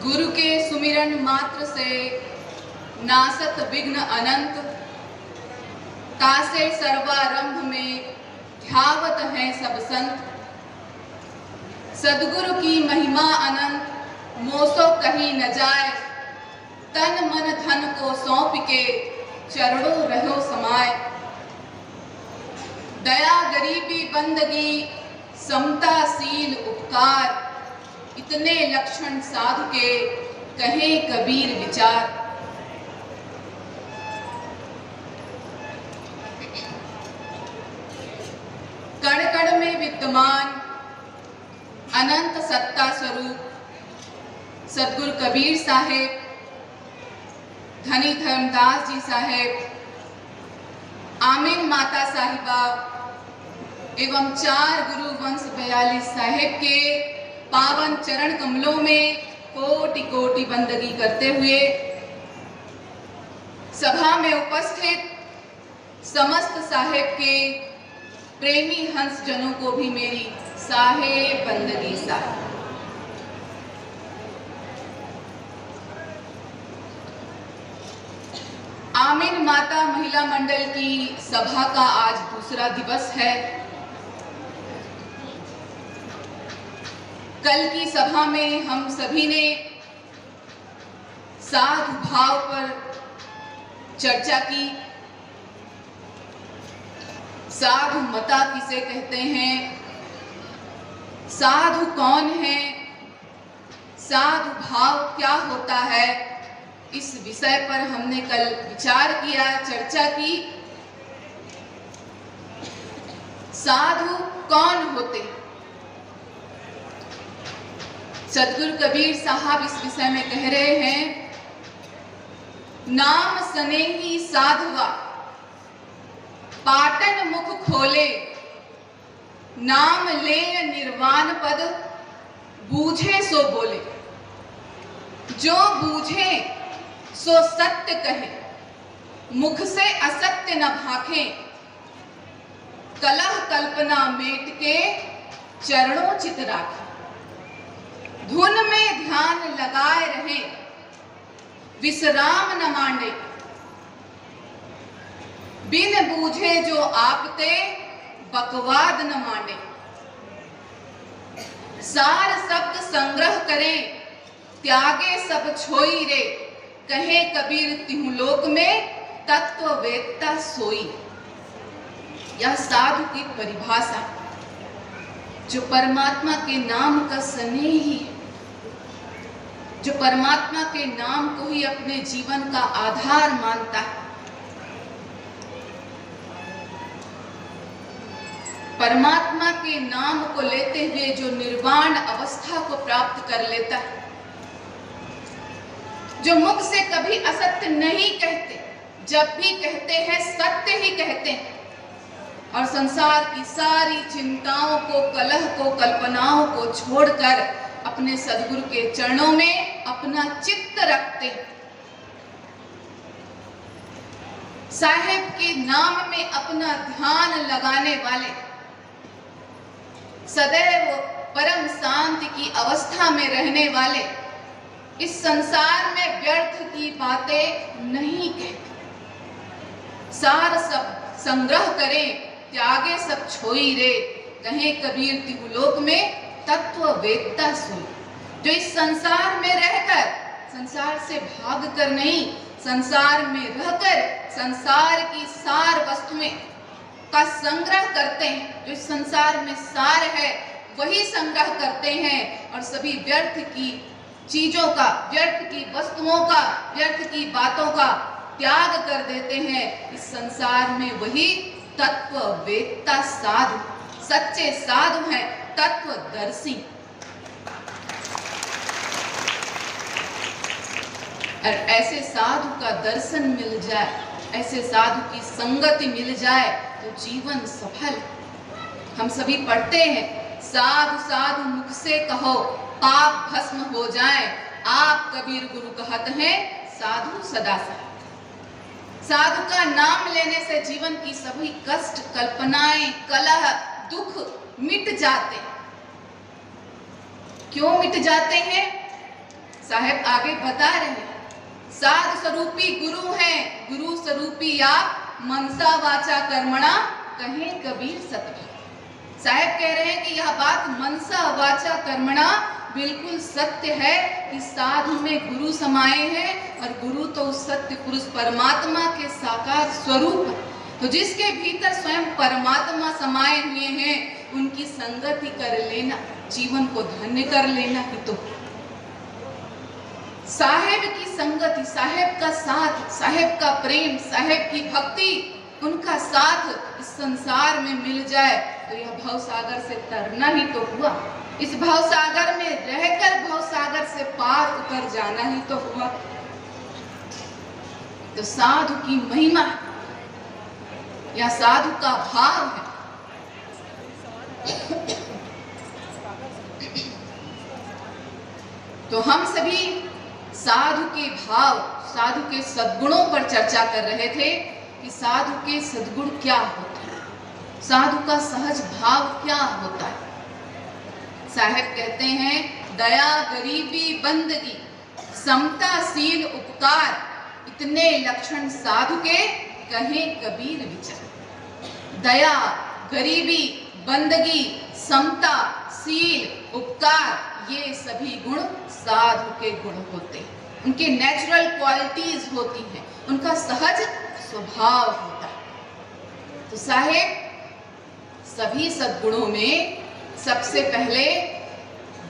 गुरु के सुमिरन मात्र से नासत विघ्न अनंत, तासे सर्वारंभ में ध्यावत हैं सब संत। सद्गुरु की महिमा अनंत, मोसो कहीं न जाए, तन मन धन को सौंप के चरणों रहो समाए। दया गरीबी बंदगी समता सील उपकार, इतने लक्षण साधु के कहे कबीर विचार। कण कण में विद्यमान अनंत सत्ता स्वरूप सद्गुरु कबीर साहेब, धनी धर्मदास जी साहेब, आमीन माता साहिबा एवं 4 गुरु वंश 42 साहेब के पावन चरण कमलों में कोटि कोटि बंदगी करते हुए सभा में उपस्थित समस्त साहेब के प्रेमी हंस जनों को भी मेरी साहेब बंदगी साहेब। आमीन माता महिला मंडल की सभा का आज दूसरा दिवस है। कल की सभा में हम सभी ने साधु भाव पर चर्चा की। साधु मता किसे कहते हैं, साधु कौन है, साधु भाव क्या होता है, इस विषय पर हमने कल विचार किया, चर्चा की। साधु कौन होते? सद्गुरु कबीर साहब इस विषय में कह रहे हैं, नाम सनेही साधुआ पाटन मुख खोले, नाम ले निर्वाण पद बूझे सो बोले। जो बूझे सो सत्य कहे, मुख से असत्य न भाखे, कलह कल्पना मेट के चरणों चित राखे। धुन में ध्यान लगाए रहे, विश्राम न मांडे, बिन बूझे जो आपते बकवाद न मांडे। सार शब्द संग्रह करें, त्यागे सब छोई रे, कहे कबीर तिहु लोक में तत्व वेत्ता सोई। यह साधु की परिभाषा, जो परमात्मा के नाम का स्नेही है, जो परमात्मा के नाम को ही अपने जीवन का आधार मानता है, परमात्मा के नाम को लेते हुए जो निर्वाण अवस्था को प्राप्त कर लेता है, जो मुख से कभी असत्य नहीं कहते, जब भी कहते हैं सत्य ही कहते हैं, और संसार की सारी चिंताओं को, कलह को, कल्पनाओं को छोड़कर अपने सद्गुरु के चरणों में अपना चित्त रखते हैं। साहेब के नाम में अपना ध्यान लगाने वाले सदैव परम शांति की अवस्था में रहने वाले इस संसार में व्यर्थ की बातें नहीं कहते। सार सब संग्रह करें, त्यागे सब छोई रे, कहें कबीर तिहु लोक में तत्व वेत्ता सोई। जो इस संसार में रहकर, संसार से भागकर नहीं, संसार में रहकर संसार की सार वस्तुएं का संग्रह करते हैं, जो इस संसार में सार है वही संग्रह करते हैं, और सभी व्यर्थ की चीजों का, व्यर्थ की वस्तुओं का, व्यर्थ की बातों का त्याग कर देते हैं। इस संसार में वही तत्व वेत्ता साधु, सच्चे साधु हैं, तत्वदर्शी। और ऐसे साधु का दर्शन मिल जाए, ऐसे साधु की संगति मिल जाए तो जीवन सफल। हम सभी पढ़ते हैं, साधु साधु मुख से कहो, पाप भस्म हो जाए, आप कबीर गुरु कहत हैं, साधु सदा सहाय। साधु का नाम लेने से जीवन की सभी कष्ट, कल्पनाएं, कलह, दुख मिट जाते। क्यों मिट जाते हैं? साहेब आगे बता रहे हैं, साध स्वरूपी गुरु हैं, गुरु स्वरूपी आप मनसा वाचा कर्मणा कहें कबीर सतभाव। साहेब कह रहे हैं कि यह बात मनसा वाचा कर्मणा बिल्कुल सत्य है कि साधु में गुरु समाये हैं और गुरु तो उस सत्य पुरुष परमात्मा के साकार स्वरूप है। तो जिसके भीतर स्वयं परमात्मा समाये हुए हैं उनकी संगति कर लेना, जीवन को धन्य कर लेना ही तो। साहेब की संगति, साहेब का साथ, साहेब का प्रेम, साहेब की भक्ति, उनका साथ इस संसार में मिल जाए तो यह भवसागर से तरना ही तो हुआ। इस भवसागर में रहकर भवसागर से पार उतर जाना ही तो हुआ। तो साधु की महिमा या साधु का भाव है। तो हम सभी साधु के भाव, साधु के सद्गुणों पर चर्चा कर रहे थे कि साधु के सद्गुण क्या होते हैं, साधु का सहज भाव क्या होता है। साहेब कहते हैं, दया, गरीबी, बंदगी, समता, शील, उपकार, इतने लक्षण साधु के कहें कबीर विचार। दया, गरीबी, बंदगी, समता, शील, उपकार, ये सभी गुण साधु के गुण होते हैं, उनके नेचुरल क्वालिटीज होती हैं, उनका सहज स्वभाव होता है। तो साहेब सभी सद्गुणों में सबसे पहले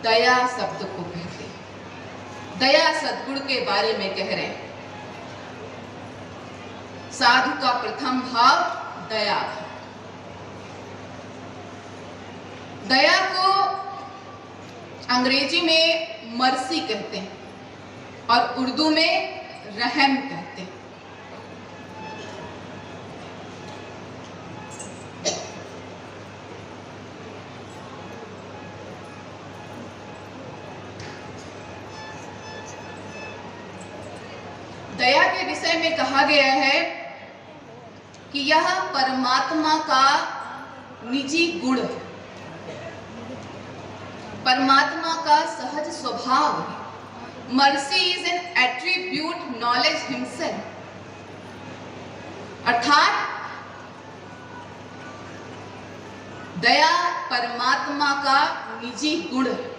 दया शब्द को कहते हैं। दया सद्गुण के बारे में कह रहे हैं। साधु का प्रथम भाव दया है। दया को अंग्रेजी में मर्सी कहते हैं और उर्दू में रहम कहते हैं। दया के विषय में कहा गया है कि यह परमात्मा का निजी गुण है, परमात्मा का सहज स्वभाव है। Mercy is an attribute knowledge himself, अर्थात दया परमात्मा का निजी गुण है।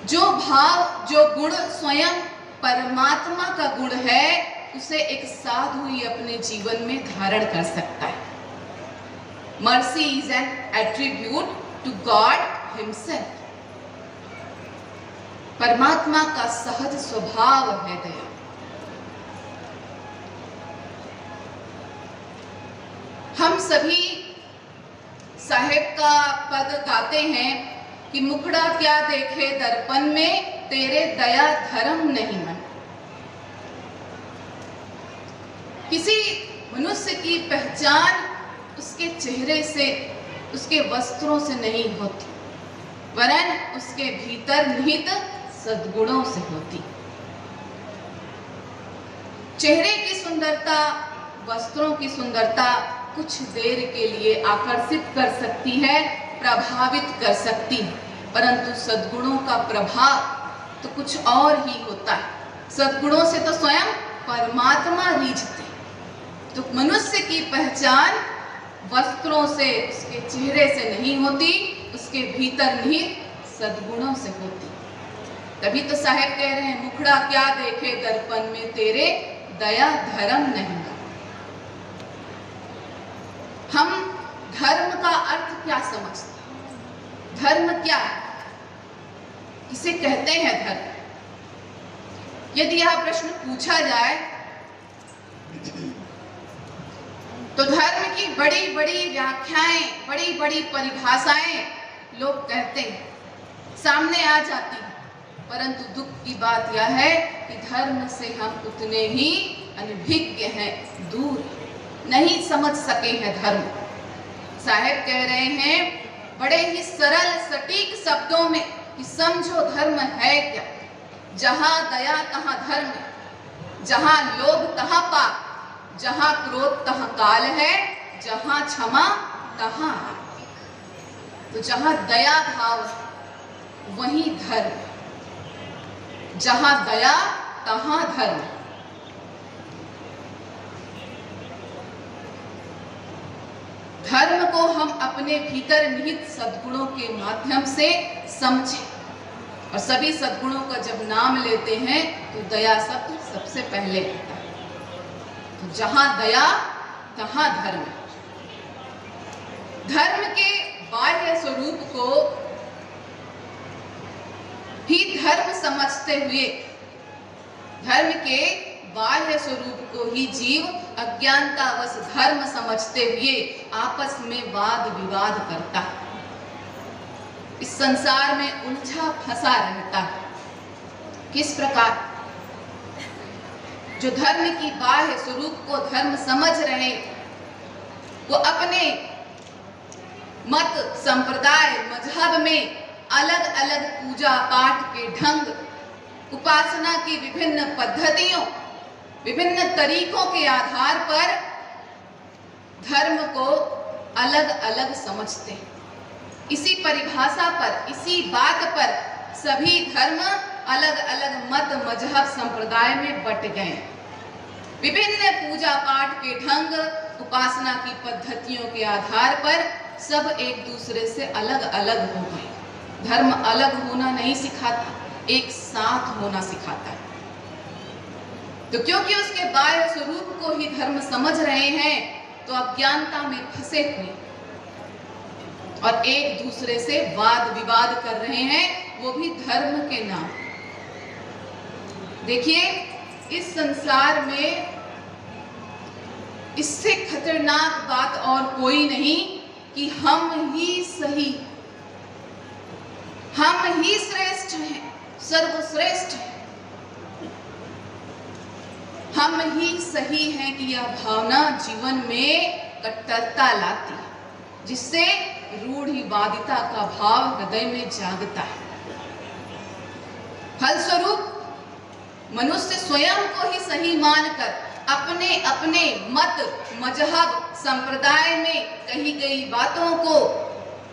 जो भाव, जो गुण स्वयं परमात्मा का गुण है, उसे एक साधु ही अपने जीवन में धारण कर सकता है। Mercy is an attribute to God himself. परमात्मा का सहज स्वभाव है दया। हम सभी साहेब का पद गाते हैं कि मुखड़ा क्या देखे दर्पण में, तेरे दया धर्म नहीं मन। किसी मनुष्य की पहचान उसके चेहरे से, उसके वस्त्रों से नहीं होती, वरन उसके भीतर निहित सद्गुणों से होती। चेहरे की सुंदरता, वस्त्रों की सुंदरता कुछ देर के लिए आकर्षित कर सकती है, प्रभावित कर सकती है, परंतु सद्गुणों का प्रभाव तो कुछ और ही होता है। सद्गुणों से तो स्वयं परमात्मा रीझते। तो मनुष्य की पहचान वस्त्रों से, उसके चेहरे से नहीं होती, उसके भीतर निहित सद्गुणों से होती। तभी तो साहेब कह रहे हैं, मुखड़ा क्या देखे दर्पण में, तेरे दया धर्म नहीं। हम धर्म का अर्थ क्या समझते हैं? धर्म क्या है? किसे कहते हैं धर्म? यदि यह प्रश्न पूछा जाए तो धर्म की बड़ी बड़ी व्याख्याएं, बड़ी बड़ी परिभाषाएं लोग कहते हैं, सामने आ जाती हैं, परंतु दुख की बात यह है कि धर्म से हम उतने ही अनभिज्ञ हैं, दूर नहीं समझ सके हैं धर्म। साहेब कह रहे हैं बड़े ही सरल सटीक शब्दों में कि समझो धर्म है क्या। जहां दया तहां धर्म, जहां लोभ तहां पाप, जहां क्रोध तहां काल है, जहां क्षमा तहां। तो जहां दया भाव वहीं धर्म, जहां दया तहां धर्म। धर्म को हम अपने भीतर निहित सद्गुणों के माध्यम से समझें, और सभी सद्गुणों का जब नाम लेते हैं तो दया शब्द सबसे पहले आता है। तो जहां दया तहां धर्म। धर्म के बाह्य स्वरूप को ही धर्म समझते हुए, धर्म के बाह्य स्वरूप को ही जीव अज्ञानतावश धर्म समझते हुए आपस में वाद विवाद करता है, इस संसार में उलझा फंसा रहता है। किस प्रकार? जो धर्म की बाह्य स्वरूप को धर्म समझ रहे, वो अपने मत, संप्रदाय, मजहब में अलग अलग पूजा पाठ के ढंग, उपासना की विभिन्न पद्धतियों, विभिन्न तरीकों के आधार पर धर्म को अलग अलग समझते हैं। इसी परिभाषा पर, इसी बात पर सभी धर्म अलग अलग मत, मजहब, संप्रदाय में बट गए। विभिन्न पूजा पाठ के ढंग, उपासना की पद्धतियों के आधार पर सब एक दूसरे से अलग अलग हो गए। धर्म अलग होना नहीं सिखाता, एक साथ होना सिखाता है। तो क्योंकि उसके बाह्य स्वरूप को ही धर्म समझ रहे हैं, तो अज्ञानता में फंसे हुए और एक दूसरे से वाद विवाद कर रहे हैं, वो भी धर्म के नाम। देखिए, इस संसार में इससे खतरनाक बात और कोई नहीं कि हम ही सही, हम ही श्रेष्ठ हैं, सर्वश्रेष्ठ हैं, हम ही सही हैं कि यह भावना जीवन में कट्टरता लाती है, जिससे रूढ़िवादिता का भाव हृदय में जागता है। फलस्वरूप मनुष्य स्वयं को ही सही मानकर अपने अपने मत, मजहब, संप्रदाय में कही गई बातों को,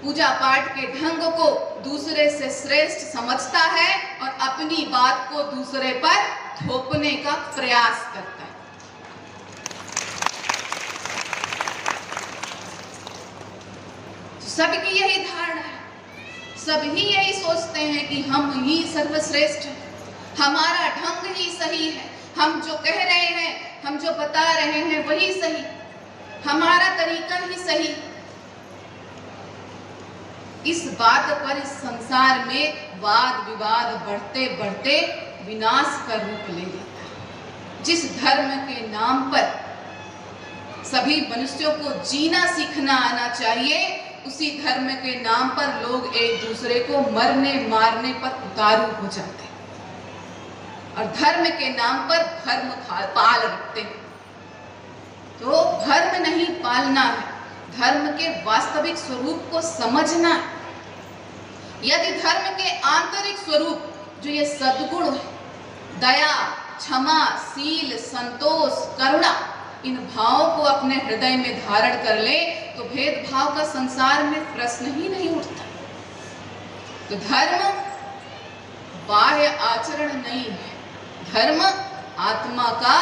पूजा पाठ के ढंग को दूसरे से श्रेष्ठ समझता है और अपनी बात को दूसरे पर थोपने का प्रयास करता है। सबकी यही धारणा है, सभी यही सोचते हैं कि हम ही सर्वश्रेष्ठ हैं, हमारा ढंग ही सही है, हम जो कह रहे हैं, हम जो बता रहे हैं वही सही, हमारा तरीका ही सही। इस बात पर इस संसार में वाद विवाद बढ़ते बढ़ते विनाश का रूप ले लेता है। जिस धर्म के नाम पर सभी मनुष्यों को जीना सीखना आना चाहिए, उसी धर्म के नाम पर लोग एक दूसरे को मरने मारने पर उतारू हो जाते हैं और धर्म के नाम पर धर्म पाल रखते हैं। तो धर्म नहीं पालना है, धर्म के वास्तविक स्वरूप को समझना है। यदि धर्म के आंतरिक स्वरूप जो ये सद्गुण है, दया, क्षमा, शील, संतोष, करुणा, इन भावों को अपने हृदय में धारण कर ले, तो भेदभाव का संसार में प्रश्न ही नहीं उठता। तो धर्म बाह्य आचरण नहीं है, धर्म आत्मा का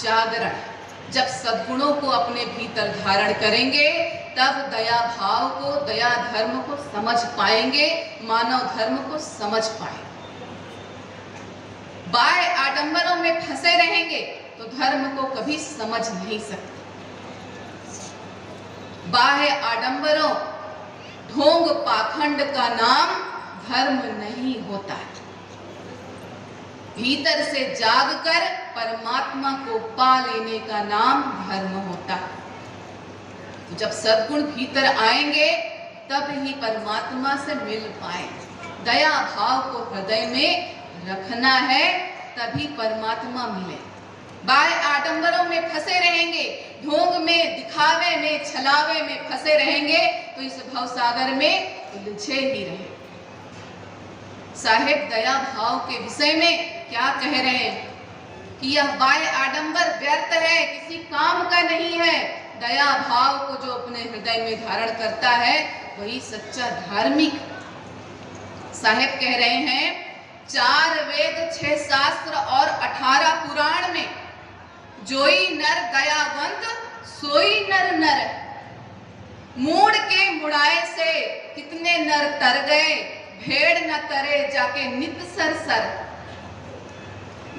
जागरण है। जब सद्गुणों को अपने भीतर धारण करेंगे, तब दया भाव को, दया धर्म को समझ पाएंगे, मानव धर्म को समझ पाएंगे। बाह्य आडंबरों में फंसे रहेंगे तो धर्म को कभी समझ नहीं सकते। बाह्य आडंबरों, ढोंग पाखंड का नाम धर्म नहीं होता है। भीतर से जागकर परमात्मा को पा लेने का नाम धर्म होता है। तो जब सद्गुण भीतर आएंगे, तब ही परमात्मा से मिल पाए। दया भाव को हृदय में रखना है, तभी परमात्मा मिले। बाह्य आडंबरों में फंसे रहेंगे, ढोंग में, दिखावे में, छलावे में फंसे रहेंगे, तो इस भवसागर में उलझे ही रहे। साहेब दया भाव के विषय में क्या कह रहे हैं कि यह बाह्य आडंबर व्यर्थ है, किसी काम का नहीं है, दया भाव को जो अपने हृदय में धारण करता है वही सच्चा धार्मिक। साहेब कह रहे हैं 4 वेद 6 शास्त्र और 18 पुराण में जोई नर दयावंत सोई नर नर। मूड के मुड़ाए से कितने नर तर गए, भेड़ न तरे जाके नित सर सर।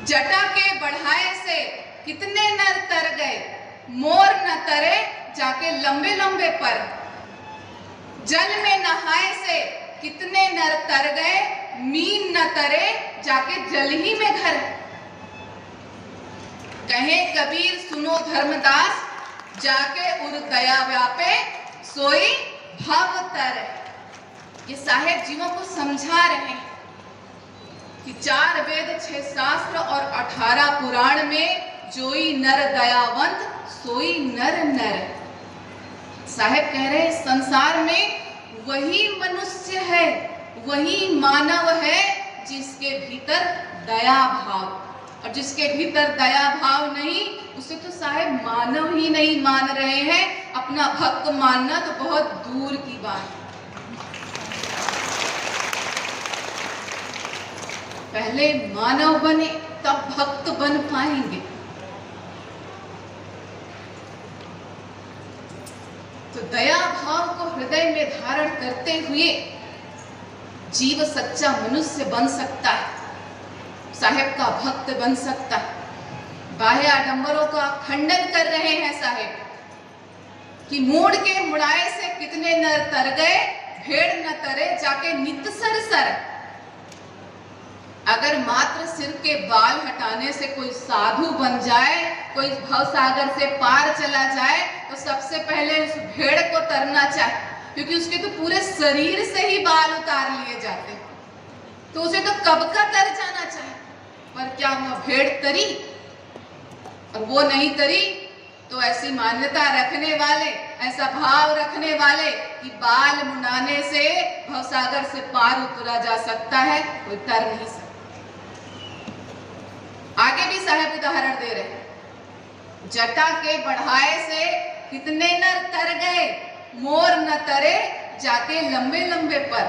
जटा के बढ़ाए से कितने नर तर गए, मोर न तरे जाके लंबे लंबे पर। जल में नहाए से कितने नर तर गए, मीन न तरे जाके जल ही में घर। कहे कबीर सुनो धर्मदास, जाके उर दया व्यापे सोई भव तर। ये साहेब जीवों को समझा रहे हैं कि 4 वेद 6 शास्त्र और 18 पुराण में जोई नर दयावंत सोई नर नर। साहेब कह रहे संसार में वही मनुष्य है, वही मानव है जिसके भीतर दया भाव, और जिसके भीतर दया भाव नहीं उसे तो साहेब मानव ही नहीं मान रहे हैं। अपना भक्त मानना तो बहुत दूर की बात है। पहले मानव बने तब भक्त बन पाएंगे। तो दया भाव को हृदय में धारण करते हुए जीव सच्चा मनुष्य बन सकता है, साहेब का भक्त बन सकता है। बाह्य आडंबरों का खंडन कर रहे हैं साहेब कि मूड के मुड़ाए से कितने नर तर गए, भेड़ न तरे जाके नित सर सर। अगर मात्र सिर के बाल हटाने से कोई साधु बन जाए, कोई भवसागर से पार चला जाए, तो सबसे पहले उस भेड़ को तरना चाहिए, क्योंकि उसके तो पूरे शरीर से ही बाल उतार लिए जाते हैं, तो उसे तो कब का तर जाना चाहिए। पर क्या वह भेड़ तरी? और वो नहीं तरी तो ऐसी मान्यता रखने वाले, ऐसा भाव रखने वाले कि बाल मुंडाने से भवसागर से पार उतरा जा सकता है, कोई तर नहीं सकता। आगे भी साहब उदाहरण दे रहे हैं, जटा के बढ़ाए से कितने नर तर गए, मोर न तरे जाके लंबे लंबे पर।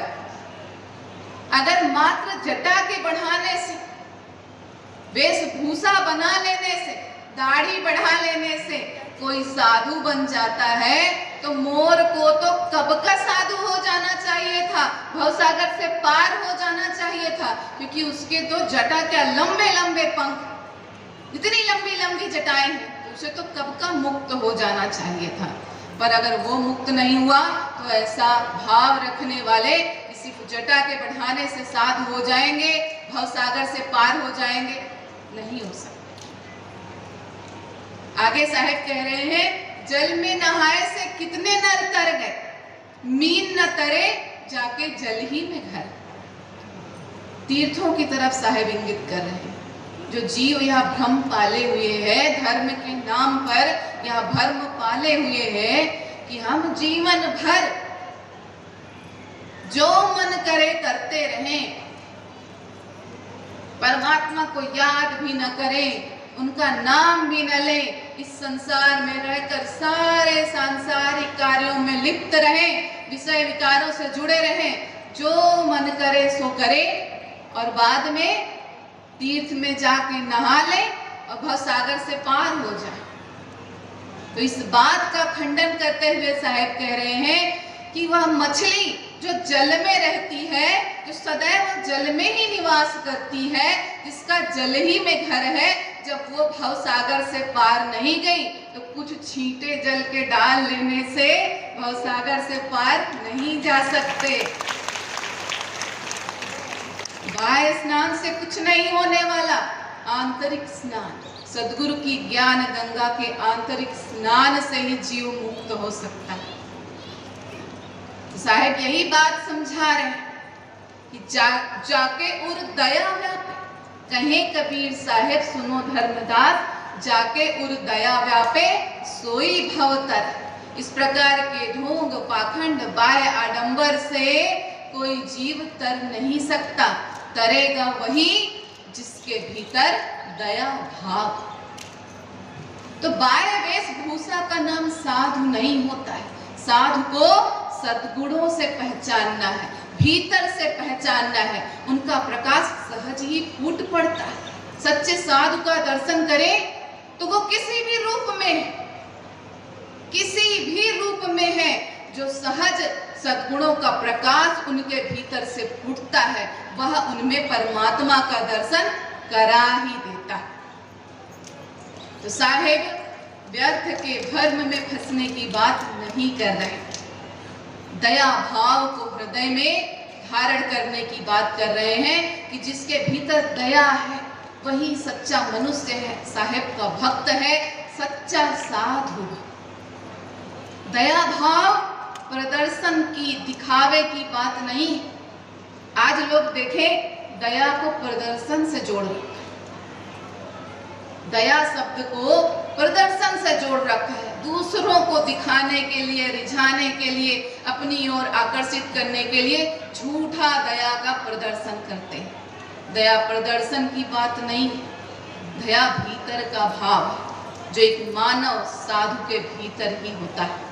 अगर मात्र जटा के बढ़ाने से, वेशभूषा बना लेने से, दाढ़ी बढ़ा लेने से कोई साधु बन जाता है, तो मोर को तो कब का साधु हो जाना चाहिए था, भवसागर से पार हो जाना चाहिए था, क्योंकि उसके तो जटा क्या लंबे लंबे पंख, इतनी लंबी लंबी जटाएं हैं, तो उसे तो कब का मुक्त हो जाना चाहिए था। पर अगर वो मुक्त नहीं हुआ तो ऐसा भाव रखने वाले इसी जटा के बढ़ाने से साधु हो जाएंगे, भवसागर से पार हो जाएंगे, नहीं हो सकता। आगे साहेब कह रहे हैं, जल में नहाए से कितने नर तर गए, मीन न तरे जाके जल ही में घर। तीर्थों की तरफ साहेब इंगित कर रहे हैं। जो जीव यह भ्रम पाले हुए हैं, धर्म के नाम पर यह भ्रम पाले हुए हैं कि हम जीवन भर जो मन करे करते रहें, परमात्मा को याद भी न करें, उनका नाम भी न लें, इस संसार में रहकर सारे सांसारिक कार्यों में लिप्त रहें, विषय विकारों से जुड़े रहें, जो मन करे सो करे, और बाद में तीर्थ में जाके नहा ले और भवसागर से पार हो जाए। तो इस बात का खंडन करते हुए साहेब कह रहे हैं कि वह मछली जो जल में रहती है, जो सदैव जल में ही निवास करती है, जिसका जल ही में घर है, जब वो भवसागर से पार नहीं गई तो कुछ छींटे जल के डाल लेने से भवसागर से पार नहीं जा सकते। बाह्य स्नान से कुछ नहीं होने वाला, आंतरिक स्नान, सद्गुरु की ज्ञान गंगा के आंतरिक स्नान से ही जीव मुक्त हो सकता है। तो साहेब यही बात समझा रहे हैं कि जाके उर दया व्यापे। कहे कबीर साहेब सुनो धर्मदास, जाके उर दया व्यापे सोई भवतर। इस प्रकार के ढोंग पाखंड बाह्य आडंबर से कोई जीव तर नहीं सकता। तरेगा वही जिसके भीतर दया भाव। तो बाह्य वेशभूषा का नाम साज नहीं होता है। साधु को सद्गुणों से पहचानना है, भीतर से पहचानना है, उनका प्रकाश सहज ही फूट पड़ता है। सच्चे साधु का दर्शन करें तो वो किसी भी रूप में है, किसी भी रूप में है, जो सहज सद्गुणों का प्रकाश उनके भीतर से फूटता है, वह उनमें परमात्मा का दर्शन करा ही देता है। तो साहेब व्यर्थ के भ्रम में फंसने की बात नहीं कर रहे, दया भाव को हृदय में धारण करने की बात कर रहे हैं कि जिसके भीतर दया है वही सच्चा मनुष्य है, साहेब का भक्त है, सच्चा साधु। दया भाव प्रदर्शन की, दिखावे की बात नहीं। आज लोग देखें दया को प्रदर्शन से जोड़ रखा है, दया शब्द को प्रदर्शन से जोड़ रखा है। दूसरों को दिखाने के लिए, रिझाने के लिए, अपनी ओर आकर्षित करने के लिए झूठा दया का प्रदर्शन करते हैं। दया प्रदर्शन की बात नहीं है, दया भीतर का भाव है जो एक मानव साधु के भीतर ही होता है।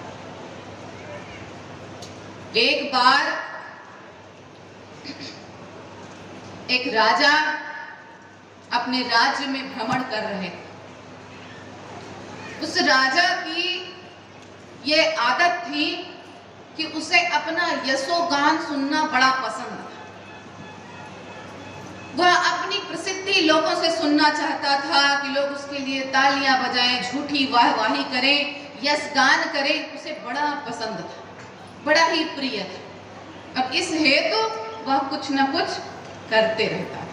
एक बार एक राजा अपने राज्य में भ्रमण कर रहे थे। उस राजा की ये आदत थी कि उसे अपना यशोगान सुनना बड़ा पसंद था। वह अपनी प्रसिद्धि लोगों से सुनना चाहता था कि लोग उसके लिए तालियां बजाएं, झूठी वाहवाही करें, यश गान करें, उसे बड़ा पसंद था, बड़ा ही प्रिय था। अब इस हेतु वह कुछ न कुछ करते रहता था।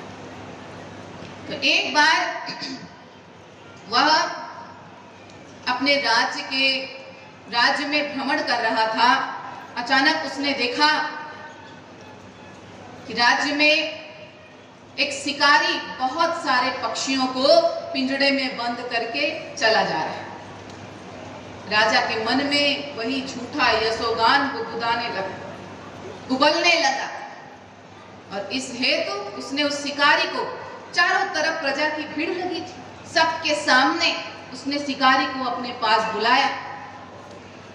तो एक बार वह अपने राज्य में भ्रमण कर रहा था। अचानक उसने देखा कि राज्य में एक शिकारी बहुत सारे पक्षियों को पिंजड़े में बंद करके चला जा रहा है। राजा के मन में वही झूठा यशोगान गुबलने लगा और इस हेतु उसने उस शिकारी को, चारों तरफ प्रजा की भीड़ लगी थी, सबके सामने उसने शिकारी को अपने पास बुलाया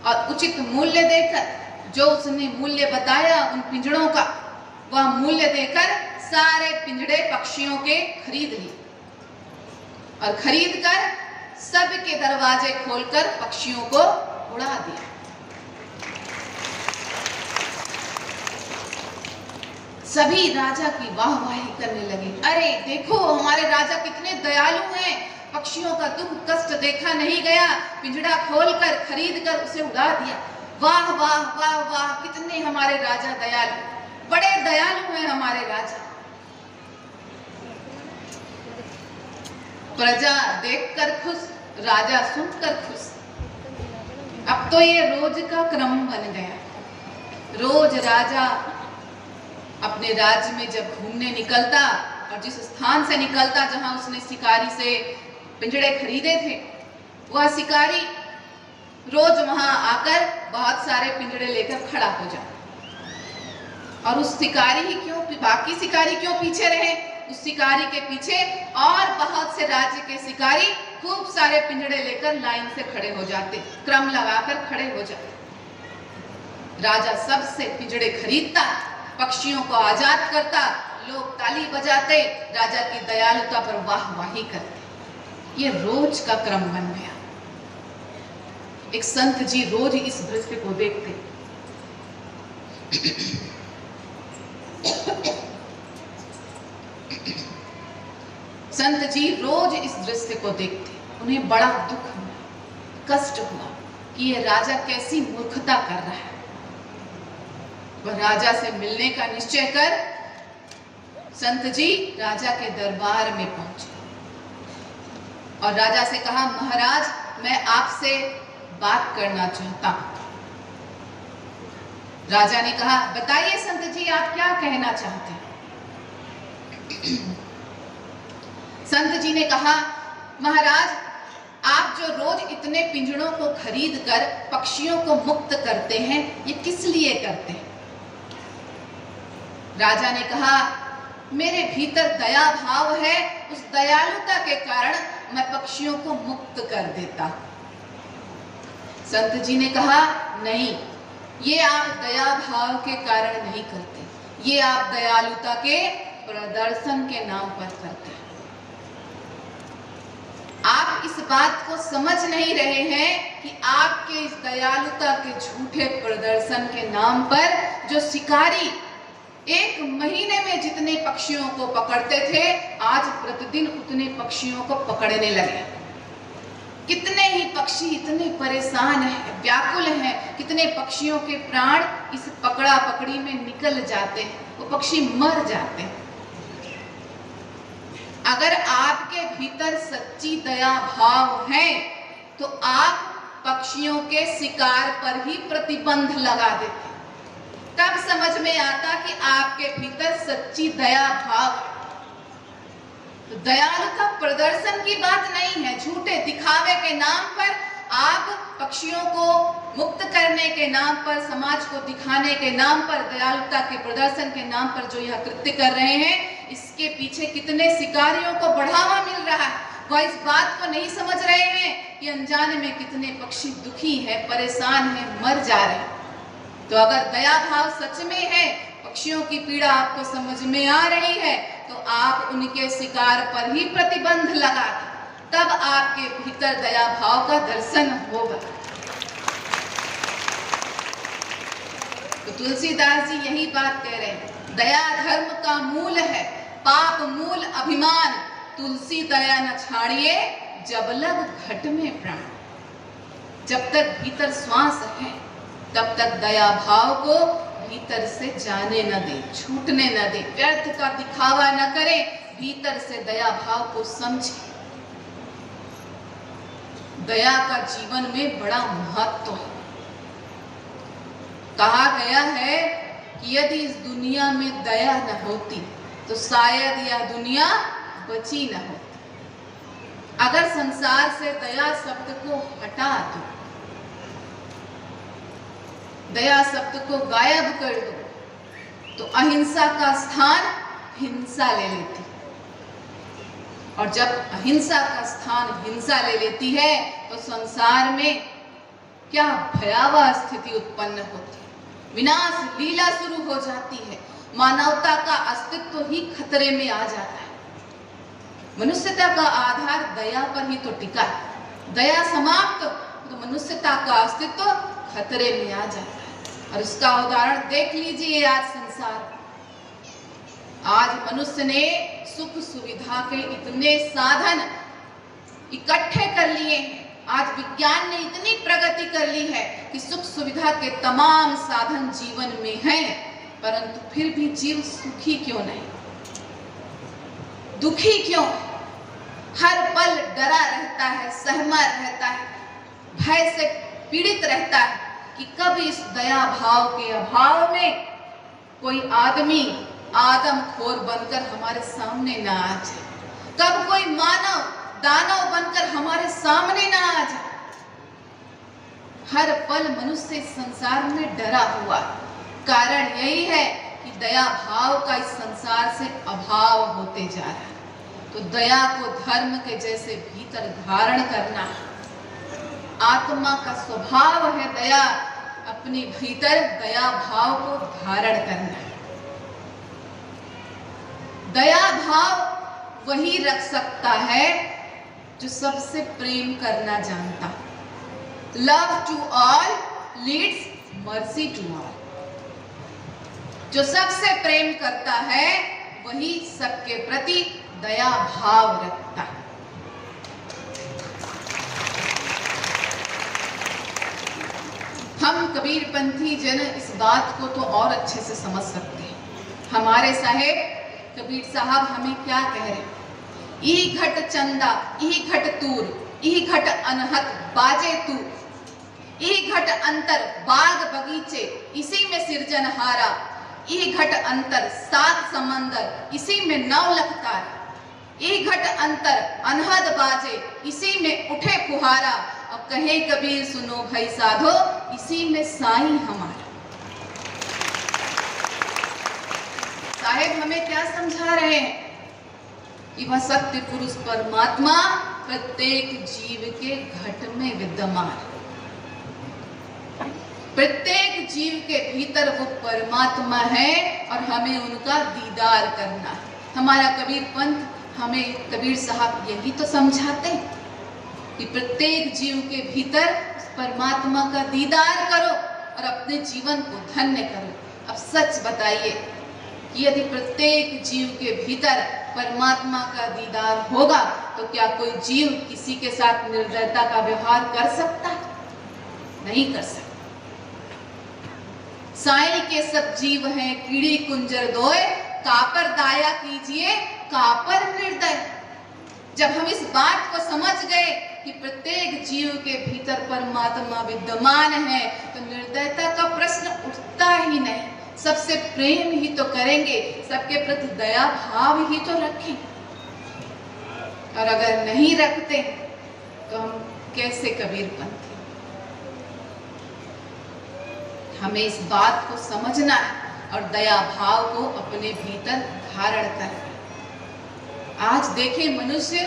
और उचित मूल्य देकर, जो उसने मूल्य बताया उन पिंजड़ों का, वह मूल्य देकर सारे पिंजड़े पक्षियों के खरीद लिए और खरीदकर सबके दरवाजे खोलकर पक्षियों को उड़ा दिया। सभी राजा की वाहवाही करने लगे। अरे देखो हमारे राजा कितने दयालु हैं, पक्षियों का दुख कष्ट देखा नहीं गया, पिंजड़ा खोलकर खरीदकर उसे उड़ा दिया। वाह वाह वाह वाह, कितने हमारे राजा दयालु, बड़े दयालु हैं हमारे राजा। प्रजा देखकर खुश, राजा सुनकर खुश। अब तो ये रोज का क्रम बन गया। रोज राजा अपने राज्य में जब घूमने निकलता और जिस स्थान से निकलता जहां उसने शिकारी से पिंजड़े खरीदे थे, वह शिकारी रोज वहां आकर बहुत सारे पिंजड़े लेकर खड़ा हो जाता। और उस शिकारी ही क्यों, बाकी शिकारी क्यों पीछे रहे, उस शिकारी के पीछे और बहुत से राज्य के शिकारी खूब सारे पिंजड़े लेकर लाइन से खड़े हो जाते, क्रम लगाकर खड़े हो जाते। राजा सबसे पिंजड़े खरीदता, पक्षियों को आजाद करता, लोग ताली बजाते, राजा की दयालुता पर वाहवाही करते। ये रोज का क्रम बन गया। एक संत जी रोज इस दृश्य को देखते। संत जी रोज इस दृश्य को देखते, उन्हें बड़ा दुख हुआ, कष्ट हुआ कि ये राजा कैसी मूर्खता कर रहा है। वह राजा से मिलने का निश्चय कर संत जी राजा के दरबार में पहुंचे और राजा से कहा, महाराज मैं आपसे बात करना चाहता हूं। राजा ने कहा, बताइए संत जी आप क्या कहना चाहते हैं। संत जी ने कहा, महाराज आप जो रोज इतने पिंजड़ों को खरीद कर पक्षियों को मुक्त करते हैं, ये किस लिए करते हैं। राजा ने कहा, मेरे भीतर दया भाव है, उस दयालुता के कारण मैं पक्षियों को मुक्त कर देता। संत जी ने कहा, नहीं, ये आप दया भाव के कारण नहीं करते, ये आप दयालुता के प्रदर्शन के नाम पर करते हैं। आप इस बात को समझ नहीं रहे हैं कि आपके इस दयालुता के झूठे प्रदर्शन के नाम पर जो शिकारी एक महीने में जितने पक्षियों को पकड़ते थे, आज प्रतिदिन उतने पक्षियों को पकड़ने लगे। कितने ही पक्षी इतने परेशान हैं, व्याकुल हैं, कितने पक्षियों के प्राण इस पकड़ा पकड़ी में निकल जाते हैं, वो पक्षी मर जाते हैं। अगर आपके भीतर सच्ची दया भाव है तो आप पक्षियों के शिकार पर ही प्रतिबंध लगा देते, तब समझ में आता कि आपके भीतर सच्ची दया भाव। तो दयालुता प्रदर्शन की बात नहीं है, झूठे दिखावे के नाम पर आप पक्षियों को मुक्त करने के नाम पर, समाज को दिखाने के नाम पर, दयालुता के प्रदर्शन के नाम पर जो यह कृत्य कर रहे हैं, इसके पीछे कितने शिकारियों को बढ़ावा मिल रहा है। वह इस बात को नहीं समझ रहे हैं कि अनजाने में कितने पक्षी दुखी हैं, परेशान हैं, मर जा रहे हैं। तो अगर दया भाव सच में है, पक्षियों की पीड़ा आपको समझ में आ रही है, तो आप उनके शिकार पर ही प्रतिबंध लगा दें, तब आपके भीतर दया भाव का दर्शन होगा। तो तुलसीदास जी यही बात कह रहे हैं, दया धर्म का मूल है, पाप मूल अभिमान, तुलसी दया न छाड़िए जब लग घट में प्राण। जब तक भीतर श्वास है तब तक दया भाव को भीतर से जाने न दे, छूटने न दे, व्यर्थ का दिखावा न करे, भीतर से दया भाव को समझे। दया का जीवन में बड़ा महत्व है। कहा गया है कि यदि इस दुनिया में दया न होती तो शायद यह दुनिया बची न होती। अगर संसार से दया शब्द को हटा दो, दया शब्द को गायब कर दो, तो अहिंसा का स्थान हिंसा ले लेती, और जब अहिंसा का स्थान हिंसा ले लेती है तो संसार में क्या भयावह स्थिति उत्पन्न होती है, विनाश लीला शुरू हो जाती है, मानवता का अस्तित्व ही खतरे में आ जाता है। मनुष्यता का आधार दया पर ही तो टिका है, दया समाप्त तो मनुष्यता का अस्तित्व खतरे में आ जाता है। और इसका उदाहरण देख लीजिए आज संसार। आज मनुष्य ने सुख सुविधा के इतने साधन इकट्ठे कर लिए हैं, आज विज्ञान ने इतनी प्रगति कर ली है कि सुख सुविधा के तमाम साधन जीवन में हैं, परंतु फिर भी जीव सुखी क्यों नहीं, दुखी क्यों? हर पल डरा रहता है, सहमा रहता है, भय से पीड़ित रहता है कि कब इस दया भाव के अभाव में कोई आदमी आदमखोर बनकर हमारे सामने ना आ जाए, कब कोई मानव दानव बनकर हमारे सामने ना आ जाए। हर पल मनुष्य इस संसार में डरा हुआ, कारण यही है कि दया भाव का इस संसार से अभाव होते जा रहा है। तो दया को धर्म के जैसे भीतर धारण करना, आत्मा का स्वभाव है दया, अपने भीतर दया भाव को धारण करना। दया भाव वही रख सकता है जो सबसे प्रेम करना जानता। Love to all leads mercy to all. जो सबसे प्रेम करता है वही सबके प्रति दया भाव रखता है। हम कबीरपंथी जन इस बात को तो और अच्छे से समझ सकते हैं। हमारे साहेब कबीर साहब हमें क्या कह रहे हैं? ई घट चंदा, ई घट तूर, ई घट अनहत बाजे तू, ई घट अंतर बाग बगीचे, इसी में सिरजनहारा, ई घट अंतर सात समंदर, इसी में नौ लखतार, ई घट अंतर अनहद बाजे, इसी में उठे फुहारा, और कहे कबीर सुनो भाई साधो, इसी में साईं हमारा। साहेब हमें क्या समझा रहे हैं कि वह सत्य पुरुष परमात्मा प्रत्येक जीव के घट में विद्यमान। प्रत्येक जीव के भीतर वो परमात्मा है और हमें उनका दीदार करना है। हमारा कबीर पंथ, हमें कबीर साहब यही तो समझाते हैं कि प्रत्येक जीव के भीतर परमात्मा का दीदार करो और अपने जीवन को धन्य करो। अब सच बताइए कि यदि प्रत्येक जीव के भीतर परमात्मा का दीदार होगा तो क्या कोई जीव किसी के साथ निर्दयता का व्यवहार कर सकता है? नहीं कर सकता। साई के सब जीव हैं कीड़ी कुंजर दोए, कापर दाया कीजिए कापर निर्दय। जब हम इस बात को समझ गए कि प्रत्येक जीव के भीतर परमात्मा विद्यमान है तो निर्दयता का प्रश्न उठता ही नहीं। सबसे प्रेम ही तो करेंगे, सबके प्रति दया भाव ही तो रखेंगे। और अगर नहीं रखते तो हम कैसे कबीरपंथी? हमें इस बात को समझना है और दया भाव को अपने भीतर धारण करना। आज देखें, मनुष्य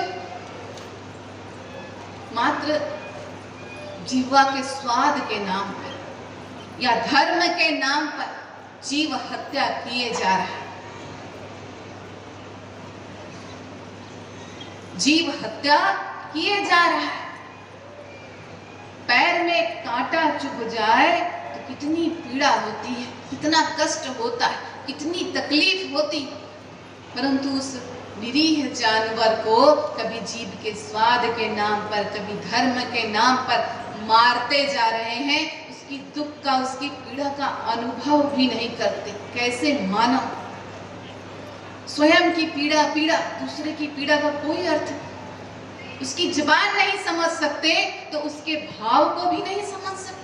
मात्र जीवा के स्वाद के नाम पर या धर्म के नाम पर जीव हत्या किए जा रहा है। जीव हत्या किए जा रहा है। पैर में कांटा चुभ जाए तो कितनी पीड़ा होती है, कितना कष्ट होता है, कितनी तकलीफ होती, परंतु उस निरीह जानवर को कभी जीव के स्वाद के नाम पर, कभी धर्म के नाम पर मारते जा रहे हैं। उसकी दुख का, उसकी पीड़ा का अनुभव भी नहीं करते। कैसे मानव स्वयं की पीड़ा दूसरे की पीड़ा का कोई अर्थ, उसकी जुबान नहीं समझ सकते तो उसके भाव को भी नहीं समझ सकते।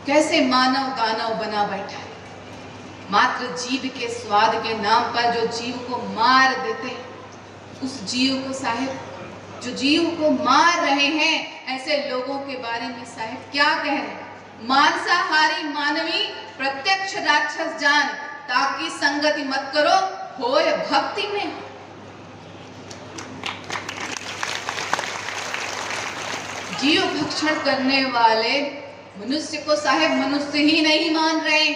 कैसे मानव दानव बना बैठा है। मात्र जीव के स्वाद के नाम पर जो जीव को मार देते हैं, उस जीव को साहिब, जो जीव को मार रहे हैं, ऐसे लोगों के बारे में साहिब क्या कह रहे हैं? मांसाहारी मानवी प्रत्यक्ष राक्षस जान, ताकि संगति मत करो होए भक्ति में। जीव भक्षण करने वाले मनुष्य को साहिब मनुष्य ही नहीं मान रहे,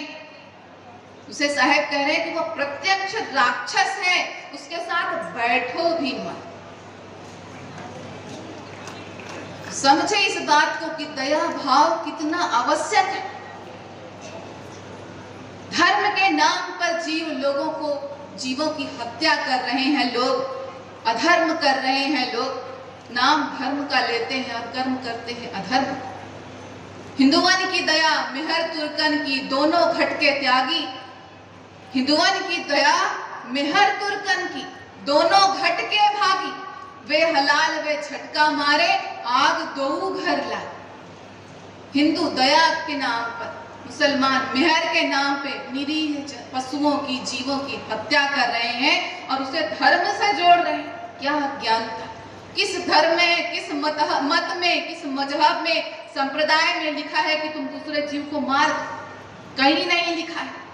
उसे साहेब कह रहे हैं कि वो प्रत्यक्ष राक्षस है, उसके साथ बैठो भी मत। समझे इस बात को कि दया भाव कितना आवश्यक है। धर्म के नाम पर जीवों की हत्या कर रहे हैं लोग, अधर्म कर रहे हैं लोग। नाम धर्म का लेते हैं और कर्म करते हैं अधर्म। हिंदुवन की दया मेहर तुर्कन की, दोनों घटके त्यागी। हिंदुवन की दया मेहर तुर्कन की, दोनों घटके भागी। वे हलाल वे छटका मारे, आग दो घर लाए। हिंदू दया के नाम पर, मुसलमान मेहर के नाम पे निरीह पशुओं की, जीवों की हत्या कर रहे हैं और उसे धर्म से जोड़ रहे हैं। क्या ज्ञान था? किस धर्म में, किस मत में, किस मजहब में, संप्रदाय में लिखा है कि तुम दूसरे जीव को मार? कहीं नहीं लिखा है।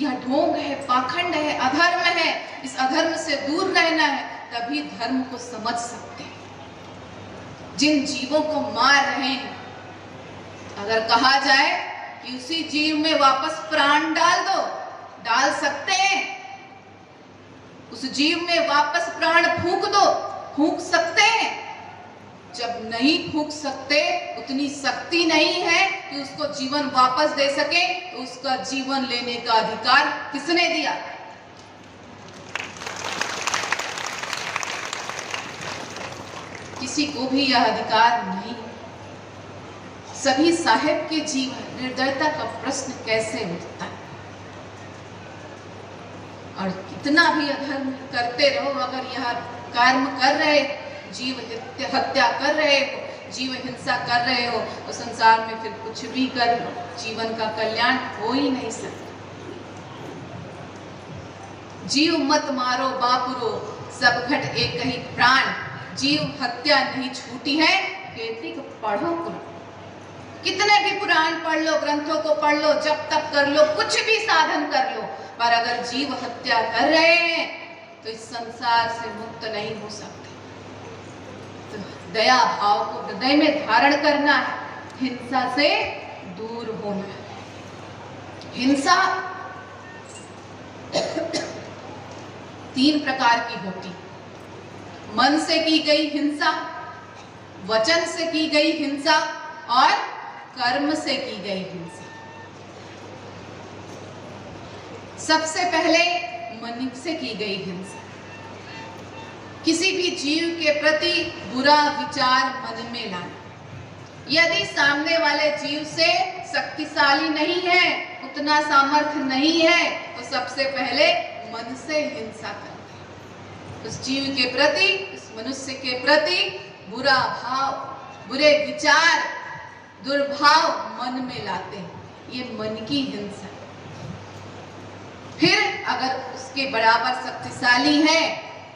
यह ढोंग है, पाखंड है, अधर्म है। इस अधर्म से दूर रहना है, तभी धर्म को समझ सकते हैं। जिन जीवों को मार रहे हैं, अगर कहा जाए कि उसी जीव में वापस प्राण डाल दो, डाल सकते हैं। उस जीव में वापस प्राण फूंक दो, फूंक सकते हैं। जब नहीं फूंक सकते, उतनी शक्ति नहीं है कि उसको जीवन वापस दे सके, तो उसका जीवन लेने का अधिकार किसने दिया? किसी को भी यह अधिकार नहीं। सभी साहेब के जीवन, निर्दयता का प्रश्न कैसे उठता है? और कितना भी अधर्म करते रहो, अगर यह कर्म कर रहे, जीव हत्या कर रहे हो, जीव हिंसा कर रहे हो, तो संसार में फिर कुछ भी कर लो, जीवन का कल्याण हो ही नहीं सकता। जीव मत मारो बापुरो, सब घट एक ही प्राण। जीव हत्या नहीं छूटी है, खेती को पढ़ो करो। कितने भी पुराण पढ़ लो, ग्रंथों को पढ़ लो, जब तक कर लो, कुछ भी साधन कर लो, पर अगर जीव हत्या कर रहे हैं तो इस संसार से मुक्त नहीं हो सकते। तो दया भाव को हृदय में धारण करना है, हिंसा से दूर होना। हिंसा 3 प्रकार की होती, मन से की गई हिंसा, वचन से की गई हिंसा और कर्म से की गई हिंसा। सबसे पहले मन से की गई हिंसा। किसी भी जीव के प्रति बुरा विचार मन में लाना। यदि सामने वाले जीव से शक्तिशाली नहीं है, उतना सामर्थ्य नहीं है, तो सबसे पहले मन से हिंसा करते हैं। उस जीव के प्रति, उस मनुष्य के प्रति बुरा भाव, बुरे विचार, दुर्भाव मन में लाते हैं। ये मन की हिंसा। फिर अगर उसके बराबर शक्तिशाली है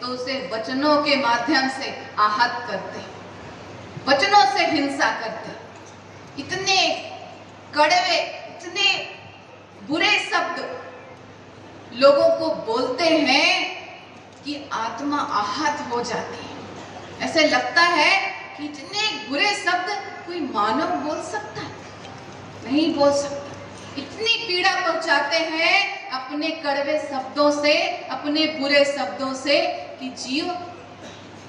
तो उसे वचनों के माध्यम से आहत करते हैं, वचनों से हिंसा करते हैं। इतने कड़वे, इतने बुरे शब्द लोगों को बोलते हैं कि आत्मा आहत हो जाती है। ऐसे लगता है कि इतने बुरे शब्द कोई मानव बोल सकता है? नहीं बोल सकता। इतनी पीड़ा पहुंचाते हैं अपने कड़वे शब्दों से, अपने बुरे शब्दों से, कि जीव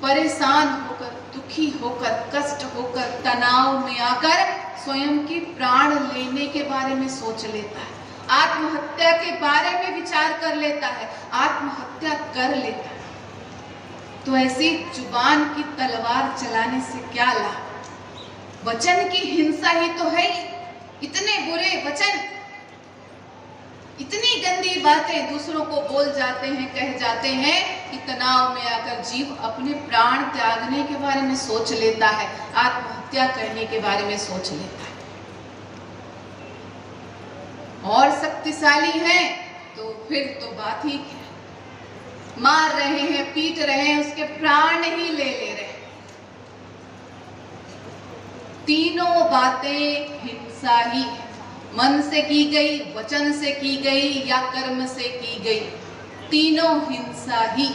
परेशान होकर, दुखी होकर, कष्ट होकर, तनाव में आकर स्वयं के प्राण लेने के बारे में सोच लेता है, आत्महत्या के बारे में विचार कर लेता है, आत्महत्या कर लेता है। तो ऐसी जुबान की तलवार चलाने से क्या लाभ? वचन की हिंसा ही तो है। इतने बुरे वचन, इतनी गंदी बातें दूसरों को बोल जाते हैं, कह जाते हैं कि तनाव में आकर जीव अपने प्राण त्यागने के बारे में सोच लेता है, आत्महत्या करने के बारे में सोच लेता है। और शक्तिशाली है तो फिर तो बात ही क्या, मार रहे हैं, पीट रहे हैं, उसके प्राण ही ले रहे हैं। तीनों बातें हिंसा ही है। मन से की गई, वचन से की गई या कर्म से की गई, तीनों हिंसा ही।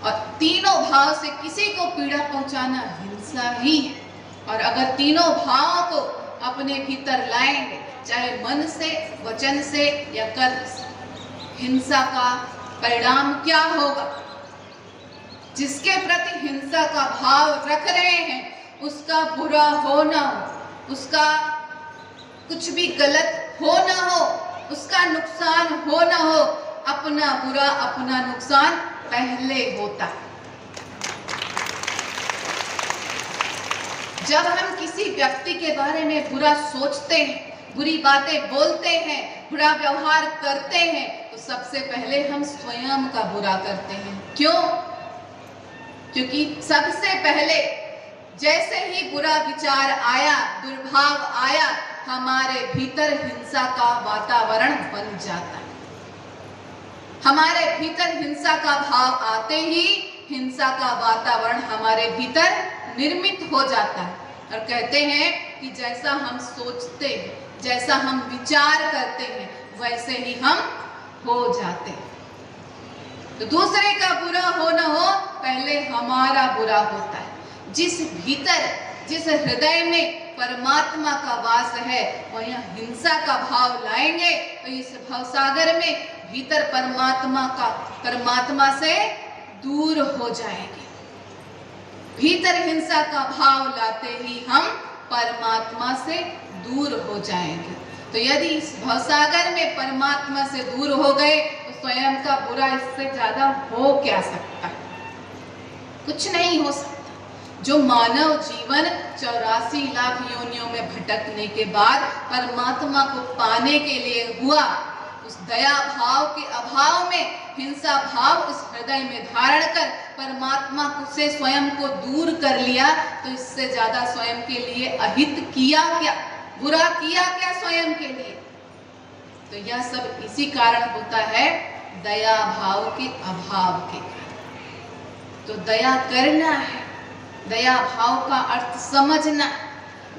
और तीनों भाव से किसी को पीड़ा पहुंचाना हिंसा ही है। और अगर तीनों भावों को अपने भीतर लाएंगे, चाहे मन से, वचन से या कर्म से, हिंसा का परिणाम क्या होगा? जिसके प्रति हिंसा का भाव रख रहे हैं उसका बुरा हो ना हो, उसका कुछ भी गलत हो ना हो, उसका नुकसान हो ना हो, अपना बुरा, अपना नुकसान पहले होता है। जब हम किसी व्यक्ति के बारे में बुरा सोचते हैं, बुरी बातें बोलते हैं, बुरा व्यवहार करते हैं, तो सबसे पहले हम स्वयं का बुरा करते हैं। क्यों? क्योंकि सबसे पहले जैसे ही बुरा विचार आया, दुर्भाव आया, हमारे भीतर हिंसा का वातावरण बन जाता है। हमारे भीतर हिंसा का भाव आते ही हिंसा का वातावरण हमारे भीतर निर्मित हो जाता है। और कहते हैं कि जैसा हम सोचते हैं, जैसा हम विचार करते हैं, वैसे ही हम हो जाते हैं। तो दूसरे का बुरा हो ना हो, पहले हमारा बुरा होता है। जिस भीतर, जिस हृदय में परमात्मा का वास है, वहीं हिंसा का भाव लाएंगे तो इस भवसागर में भीतर परमात्मा से दूर हो जाएंगे। भीतर हिंसा का भाव लाते ही हम परमात्मा से दूर हो जाएंगे। तो यदि इस भवसागर में परमात्मा से दूर हो गए तो स्वयं का बुरा इससे ज्यादा हो क्या सकता है? कुछ नहीं हो सकता। जो मानव जीवन 84 लाख योनियों में भटकने के बाद परमात्मा को पाने के लिए हुआ, उस दया भाव के अभाव में हिंसा भाव उस हृदय में धारण कर परमात्मा से स्वयं को दूर कर लिया, तो इससे ज्यादा स्वयं के लिए अहित किया क्या, बुरा किया क्या स्वयं के लिए? तो यह सब इसी कारण होता है, दया भाव के अभाव के कारण। तो दया करना है, दया भाव का अर्थ समझना।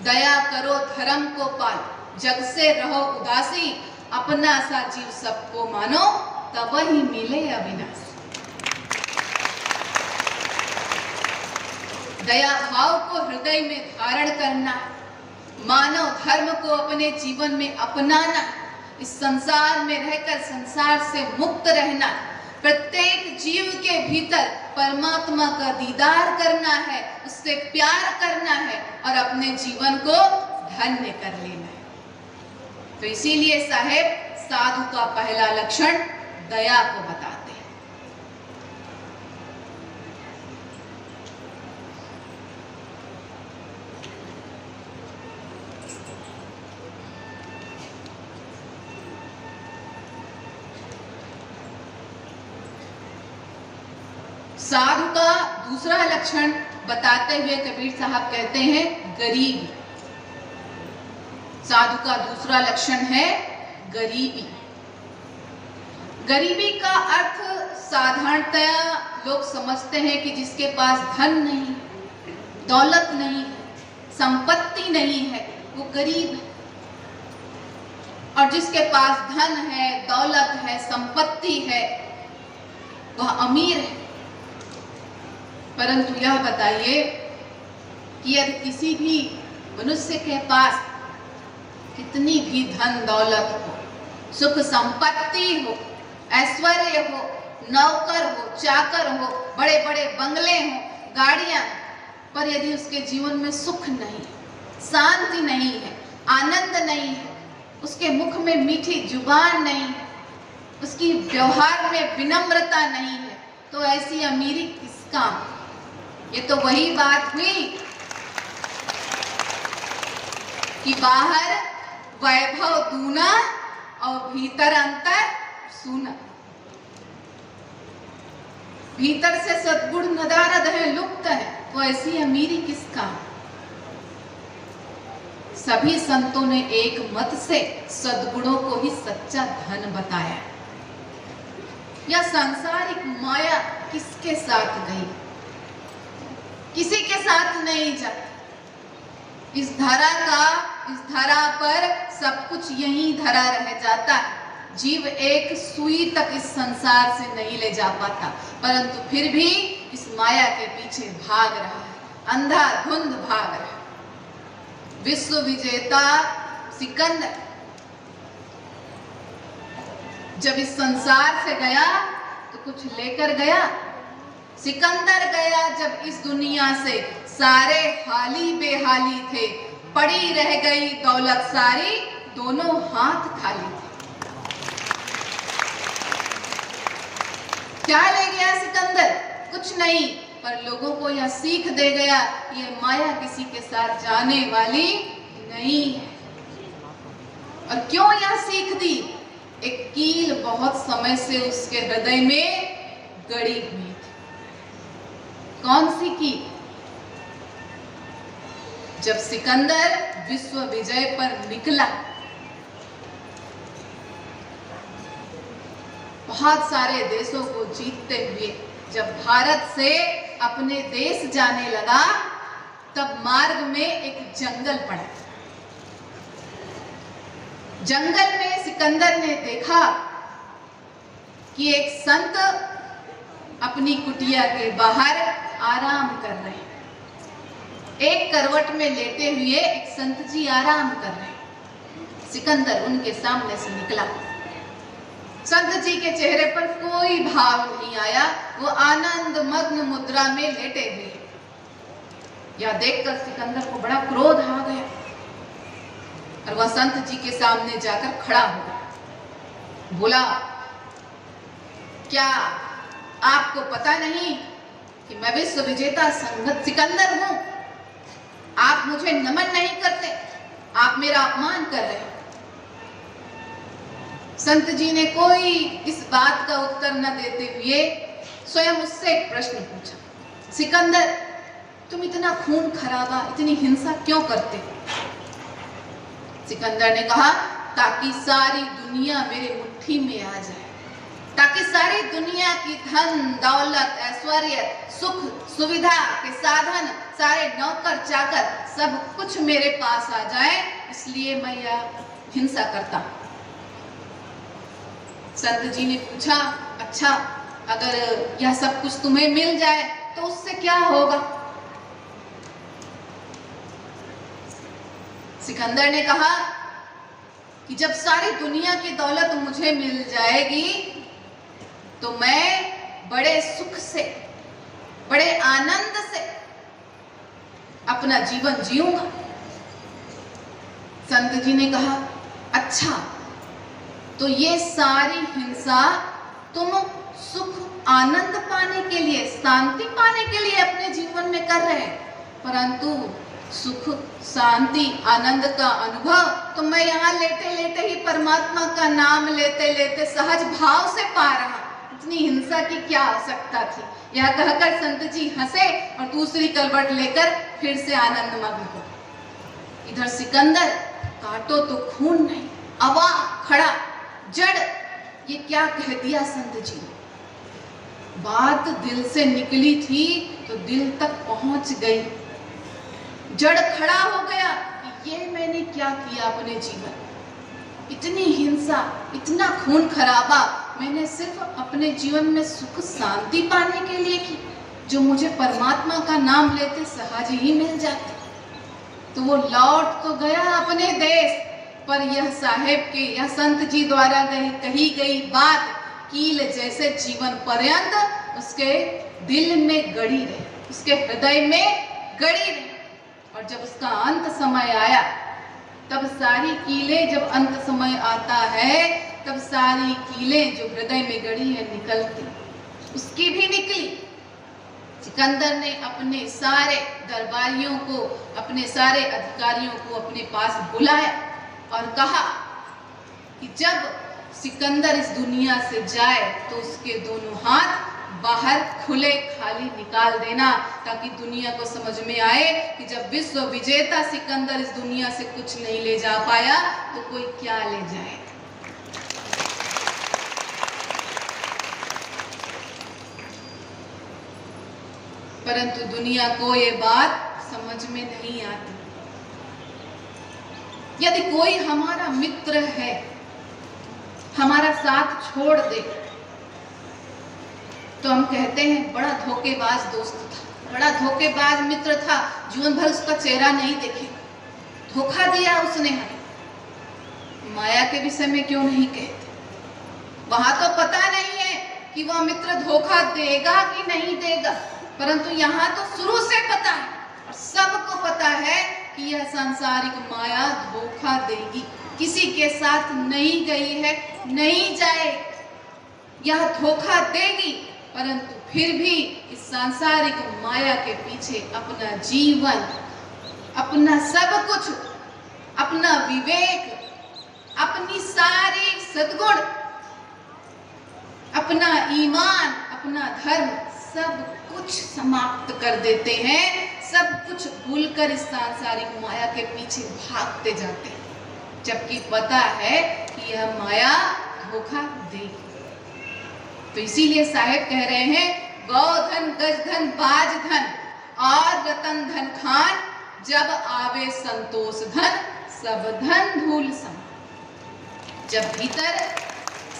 दया करो धर्म को पाल, जग से रहो उदासी, अपना सा जीव सबको मानो, तब ही मिले अविनाशी। दया भाव को हृदय में धारण करना, मानव धर्म को अपने जीवन में अपनाना, इस संसार में रहकर संसार से मुक्त रहना, प्रत्येक जीव के भीतर परमात्मा का दीदार करना है, उससे प्यार करना है और अपने जीवन को धन्य कर लेना है। तो इसीलिए साहेब साधु का पहला लक्षण दया को बताते हैं। साधु का दूसरा लक्षण बताते हुए कबीर साहब कहते हैं गरीबी। साधु का दूसरा लक्षण है गरीबी। गरीबी का अर्थ साधारणतया लोग समझते हैं कि जिसके पास धन नहीं, दौलत नहीं, संपत्ति नहीं है, वो गरीब है। और जिसके पास धन है, दौलत है, संपत्ति है, वह अमीर है। परंतु यह बताइए कि यदि किसी भी मनुष्य के पास कितनी भी धन दौलत हो, सुख संपत्ति हो, ऐश्वर्य हो, नौकर हो, चाकर हो, बड़े बड़े बंगले हो, गाड़ियां, पर यदि उसके जीवन में सुख नहीं, शांति नहीं है, आनंद नहीं है, उसके मुख में मीठी जुबान नहीं है, उसकी व्यवहार में विनम्रता नहीं है, तो ऐसी अमीरी किस काम? ये तो वही बात हुई कि बाहर वैभव दूना और भीतर अंतर सूना। भीतर से सद्गुण नदारद है, लुप्त है, तो ऐसी अमीरी किस काम? सभी संतों ने एक मत से सद्गुणों को ही सच्चा धन बताया। यह सांसारिक माया किसके साथ गई? किसी के साथ नहीं जाती। इस धरा पर सब कुछ यहीं धरा रह जाता है। जीव एक सुई तक इस संसार से नहीं ले जा पाता, परंतु फिर भी इस माया के पीछे भाग रहा है, अंधाधुंध भाग रहा है। विश्व विजेता सिकंदर जब इस संसार से गया तो कुछ लेकर गया। सिकंदर गया जब इस दुनिया से, सारे हाली बेहाली थे, पड़ी रह गई दौलत सारी, दोनों हाथ खाली थे। क्या ले गया सिकंदर? कुछ नहीं, पर लोगों को यह सीख दे गया, ये माया किसी के साथ जाने वाली नहीं है। और क्यों यह सीख दी? एक कील बहुत समय से उसके हृदय में गड़ी हुई थी। कौन सी कील? जब सिकंदर विश्व विजय पर निकला, बहुत सारे देशों को जीतते हुए जब भारत से अपने देश जाने लगा, तब मार्ग में एक जंगल पड़ा। जंगल में सिकंदर ने देखा कि एक संत अपनी कुटिया के बाहर आराम कर रहे हैं। एक करवट में लेटे हुए एक संत जी आराम कर रहे हैं। सिकंदर उनके सामने से निकला। संत जी के चेहरे पर कोई भाव नहीं आया, वो आनंद मग्न मुद्रा में लेटे हुए। यह देखकर सिकंदर को बड़ा क्रोध आ गया और वह संत जी के सामने जाकर खड़ा हो गया। बोला, क्या आपको पता नहीं कि मैं विश्व विजेता सिकंदर हूं? आप मुझे नमन नहीं करते, आप मेरा अपमान कर रहे हैं। संत जी ने कोई इस बात का उत्तर न देते हुए स्वयं उससे एक प्रश्न पूछा, सिकंदर, तुम इतना खून खराबा, इतनी हिंसा क्यों करते हो? सिकंदर ने कहा, ताकि सारी दुनिया मेरे मुट्ठी में आ जाए, ताकि सारी दुनिया की धन दौलत ऐश्वर्य सुख सुविधा के साधन, सारे नौकर चाकर सब कुछ मेरे पास आ जाए, इसलिए मैं यह हिंसा करता हूं। संत जी ने पूछा, अच्छा, अगर यह सब कुछ तुम्हें मिल जाए तो उससे क्या होगा? सिकंदर ने कहा कि जब सारी दुनिया की दौलत मुझे मिल जाएगी तो मैं बड़े सुख से, बड़े आनंद से अपना जीवन जीऊंगा। संत जी ने कहा, अच्छा तो ये सारी हिंसा तुम सुख आनंद पाने के लिए, शांति पाने के लिए अपने जीवन में कर रहे हैं, परंतु सुख शांति आनंद का अनुभव तो मैं यहाँ लेटे लेटे ही परमात्मा का नाम लेते लेते सहज भाव से पा रहा। इतनी हिंसा की क्या आवश्यकता थी? यह कहकर संत जी हंसे और दूसरी करवट लेकर फिर से आनंद मग्न हो। इधर सिकंदर, काटो तो खून नहीं, अवा खड़ा जड़, ये क्या कह दिया संत जी ने? बात दिल से निकली थी तो दिल तक पहुंच गई। जड़ खड़ा हो गया कि ये मैंने क्या किया अपने जीवन, इतनी हिंसा, इतना खून खराबा मैंने सिर्फ अपने जीवन में सुख शांति पाने के लिए की, जो मुझे परमात्मा का नाम लेते सहज ही मिल जाते। तो वो लौट तो गया अपने देश, पर यह साहेब के, यह संत जी द्वारा कही गई बात कील जैसे जीवन पर्यंत उसके दिल में गड़ी रही, उसके हृदय में गड़ी रही। और जब उसका अंत समय आया, तब सारी कीलें, जब अंत समय आता है तब सारी कीलें जो हृदय में गड़ी है निकलती, उसकी भी निकली। सिकंदर ने अपने सारे दरबारियों को, अपने सारे अधिकारियों को अपने पास बुलाया और कहा कि जब सिकंदर इस दुनिया से जाए तो उसके दोनों हाथ बाहर खुले खाली निकाल देना, ताकि दुनिया को समझ में आए कि जब विश्व विजेता सिकंदर इस दुनिया से कुछ नहीं ले जा पाया तो कोई क्या ले जाए। परंतु दुनिया को ये बात समझ में नहीं आती। यदि कोई हमारा मित्र है, हमारा साथ छोड़ दे, तो हम कहते हैं बड़ा धोखेबाज दोस्त था, बड़ा धोखेबाज मित्र था, जीवन भर उसका चेहरा नहीं देखेगा, धोखा दिया उसने हमें। माया के विषय में क्यों नहीं कहते? वहां तो पता नहीं है कि वह मित्र धोखा देगा कि नहीं देगा, परंतु यहाँ तो शुरू से पता है और सबको पता है कि यह सांसारिक माया धोखा देगी, किसी के साथ नहीं गई है, नहीं जाए, यह धोखा देगी। परंतु फिर भी इस सांसारिक माया के पीछे अपना जीवन, अपना सब कुछ, अपना विवेक, अपनी सारी सद्गुण, अपना ईमान, अपना धर्म, सब कुछ समाप्त कर देते हैं, सब कुछ भूलकर इस सांसारिक माया के पीछे भागते जाते हैं, जबकि पता है कि यह माया धोखा देगी। तो इसीलिए साहेब कह रहे हैं, गौधन गजधन बाजधन और रतन धन खान, जब आवे संतोष धन सब धन धूल सम। जब भीतर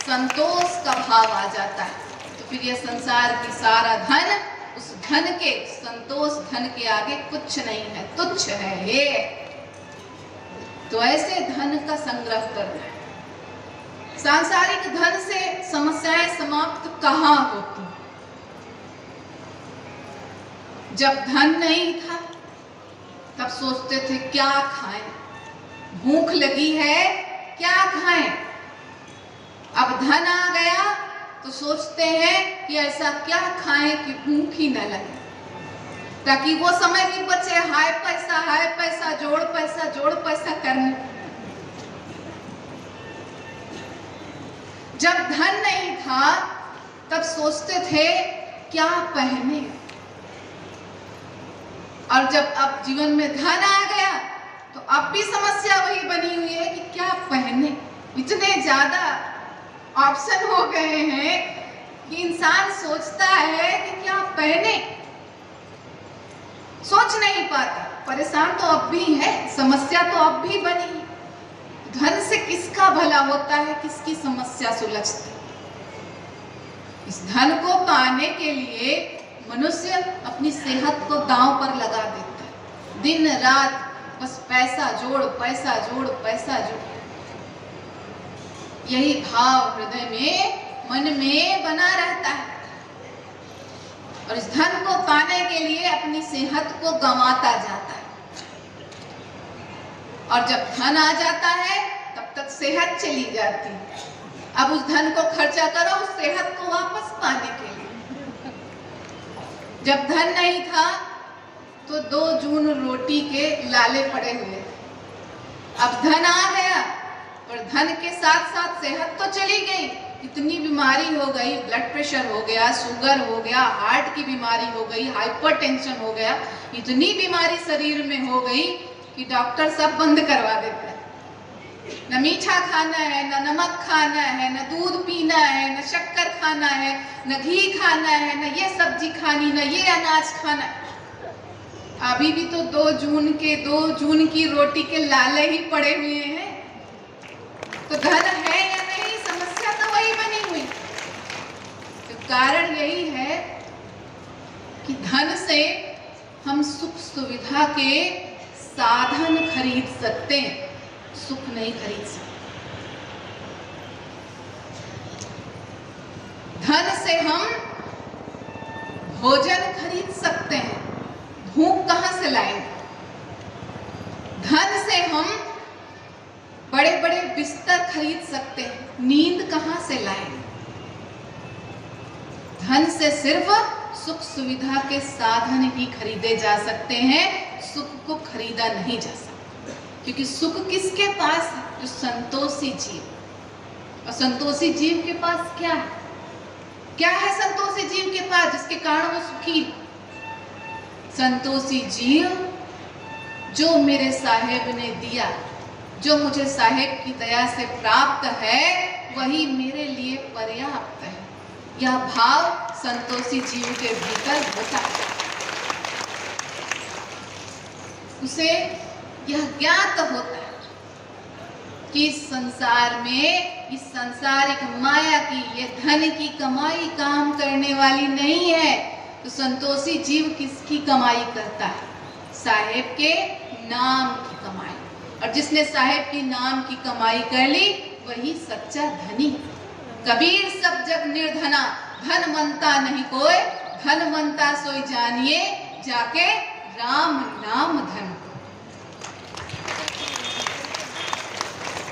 संतोष का भाव आ जाता है तो फिर यह संसार की सारा धन, उस धन के, संतोष धन के आगे कुछ नहीं है, तुच्छ है ये। तो ऐसे धन का संग्रह करना है। सांसारिक धन से समस्याएं समाप्त कहाँ होती? जब धन नहीं था तब सोचते थे क्या खाएं, भूख लगी है क्या खाएं। अब धन आ गया तो सोचते हैं कि ऐसा क्या खाएं कि भूख ही न लगे, ताकि वो समय भी बचे हाय पैसा जोड़ पैसा करने। जब धन नहीं था तब सोचते थे क्या पहने, और जब अब जीवन में धन आ गया तो अब भी समस्या वही बनी हुई है कि क्या पहने। इतने ज्यादा ऑप्शन हो गए हैं कि इंसान सोचता है कि क्या पहने, सोच नहीं पाता। परेशान तो अब भी है, समस्या तो अब भी बनी है। धन से किसका भला होता है, किसकी समस्या सुलझती। इस धन को पाने के लिए मनुष्य अपनी सेहत को दांव पर लगा देता है, दिन रात बस पैसा जोड़, पैसा जोड़, पैसा जोड़। यही भाव हृदय में, मन में बना रहता है और इस धन को पाने के लिए अपनी सेहत को गंवाता जाता है। और जब धन आ जाता है तब तक सेहत चली जाती है। अब उस धन को खर्चा करो उस सेहत को वापस पाने के लिए। जब धन नहीं था तो 2 जून रोटी के लाले पड़े हुए थे। अब धन आ गया और धन के साथ साथ सेहत तो चली गई। इतनी बीमारी हो गई, ब्लड प्रेशर हो गया, शुगर हो गया, हार्ट की बीमारी हो गई, हाइपरटेंशन हो गया, इतनी बीमारी शरीर में हो गई कि डॉक्टर सब बंद करवा देते हैं। न मीठा खाना है, न नमक खाना है, न दूध पीना है, न शक्कर खाना है, न घी खाना है, न ये सब्जी खानी, न ये अनाज खाना। अभी भी तो 2 जून की रोटी के लाले ही पड़े हुए हैं। तो धन है या नहीं, समस्या तो वही बनी हुई। तो कारण यही है कि धन से हम सुख सुविधा के साधन खरीद सकते हैं, सुख नहीं खरीद सकते। धन से हम भोजन खरीद सकते हैं, भूख कहां से लाएंगे? धन से हम बड़े बड़े बिस्तर खरीद सकते हैं, नींद कहां से लाएंगे? धन से सिर्फ सुख सुविधा के साधन ही खरीदे जा सकते हैं, सुख को खरीदा नहीं जा सकता। क्योंकि सुख किसके पास है? जो संतोषी जीव। और संतोषी जीव के पास क्या है? क्या है संतोषी जीव के पास जिसके कारण वो सुखी? संतोषी जीव जो मेरे साहेब ने दिया, जो मुझे साहेब की दया से प्राप्त है, वही मेरे लिए पर्याप्त है। यह भाव संतोषी जीव के भीतर होता है। उसे यह ज्ञात होता है कि इस संसार में, इस सांसारिक माया की, ये धन की कमाई काम करने वाली नहीं है। तो संतोषी जीव किसकी कमाई करता है? साहेब के नाम की कमाई। और जिसने साहेब की नाम की कमाई कर ली वही सच्चा धनी। कबीर सब जग निर्धना, धन मनता नहीं कोई, धन मनता सोई जानिए, जाके राम नाम धन।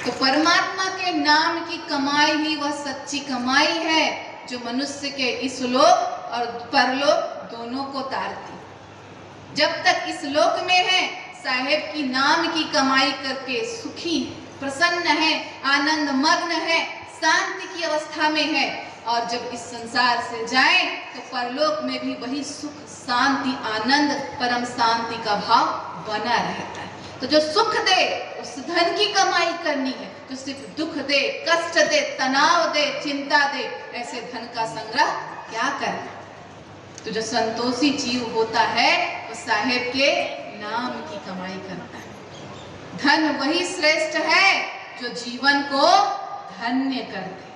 तो परमात्मा के नाम की कमाई ही वह सच्ची कमाई है जो मनुष्य के इस लोक और परलोक दोनों को तारती। जब तक इस लोक में है, साहेब की नाम की कमाई करके सुखी है, प्रसन्न है, आनंद मग्न है, शांति की अवस्था में है। और जब इस संसार से जाए तो परलोक में भी वही सुख, शांति, आनंद, परम शांति का भाव बना रहता है। तो जो सुख दे उस धन की कमाई करनी है, जो सिर्फ दुख दे, कष्ट दे, तनाव दे, चिंता दे, ऐसे धन का संग्रह क्या करना। तो जो संतोषी जीव होता है वो साहेब के नाम की कमाई करता है। धन वही श्रेष्ठ है जो जीवन को धन्य कर दे।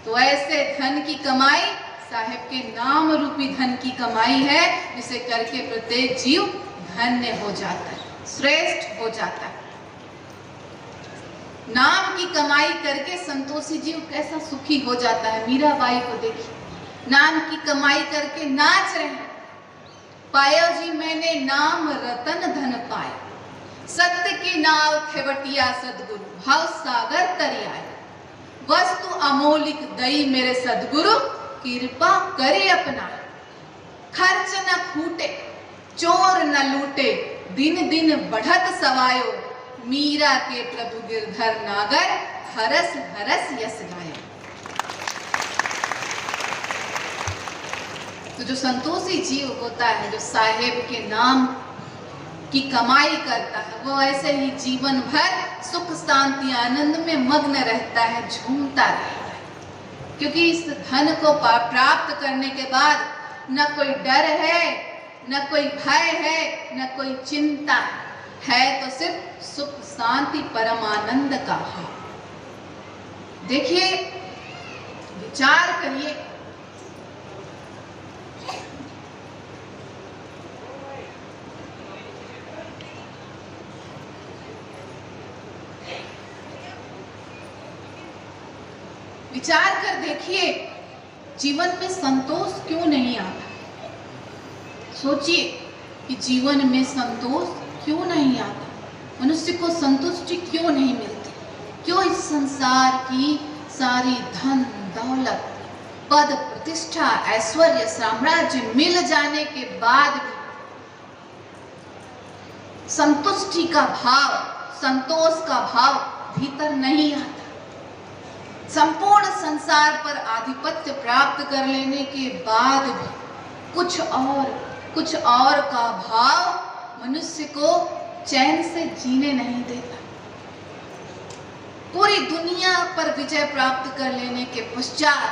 तो ऐसे धन की कमाई साहेब के नाम रूपी धन की कमाई है, जिसे करके प्रत्येक जीव धन्य हो जाता है, श्रेष्ठ हो जाता है। नाम की कमाई करके संतोषी जीव कैसा सुखी हो जाता है। मीराबाई को देखिए, नाम की कमाई करके नाच रहे हैं। पायो जी मैंने नाम रतन धन पाया, सत्य की नाव खेवटिया सदगुरु, भाव सागर तरियाए। वस्तु अमोलिक दई मेरे सदगुरु, कृपा करे अपना। खर्च न खूटे, चोर न लूटे, दिन दिन बढ़त सवायो। मीरा के प्रभु गिरधर नागर, हरस हरस यस गायो। तो जो संतोषी जीव होता है, जो साहेब के नाम की कमाई करता है, वो ऐसे ही जीवन भर सुख शांति आनंद में मग्न रहता है, झूमता रहता है। क्योंकि इस धन को प्राप्त करने के बाद न कोई डर है, न कोई भय है, न कोई चिंता है, तो सिर्फ सुख शांति परम आनंद का भाव। देखिए, विचार करिए, विचार कर देखिए, जीवन में संतोष क्यों नहीं आता? सोचिए कि जीवन में संतोष क्यों नहीं आता, मनुष्य को संतुष्टि क्यों नहीं मिलती? क्यों इस संसार की सारी धन दौलत, पद प्रतिष्ठा, ऐश्वर्य, साम्राज्य मिल जाने के बाद भी संतुष्टि का भाव, संतोष का भाव भीतर नहीं आता? संपूर्ण संसार पर आधिपत्य प्राप्त कर लेने के बाद भी कुछ और का भाव मनुष्य को चैन से जीने नहीं देता। पूरी दुनिया पर विजय प्राप्त कर लेने के पश्चात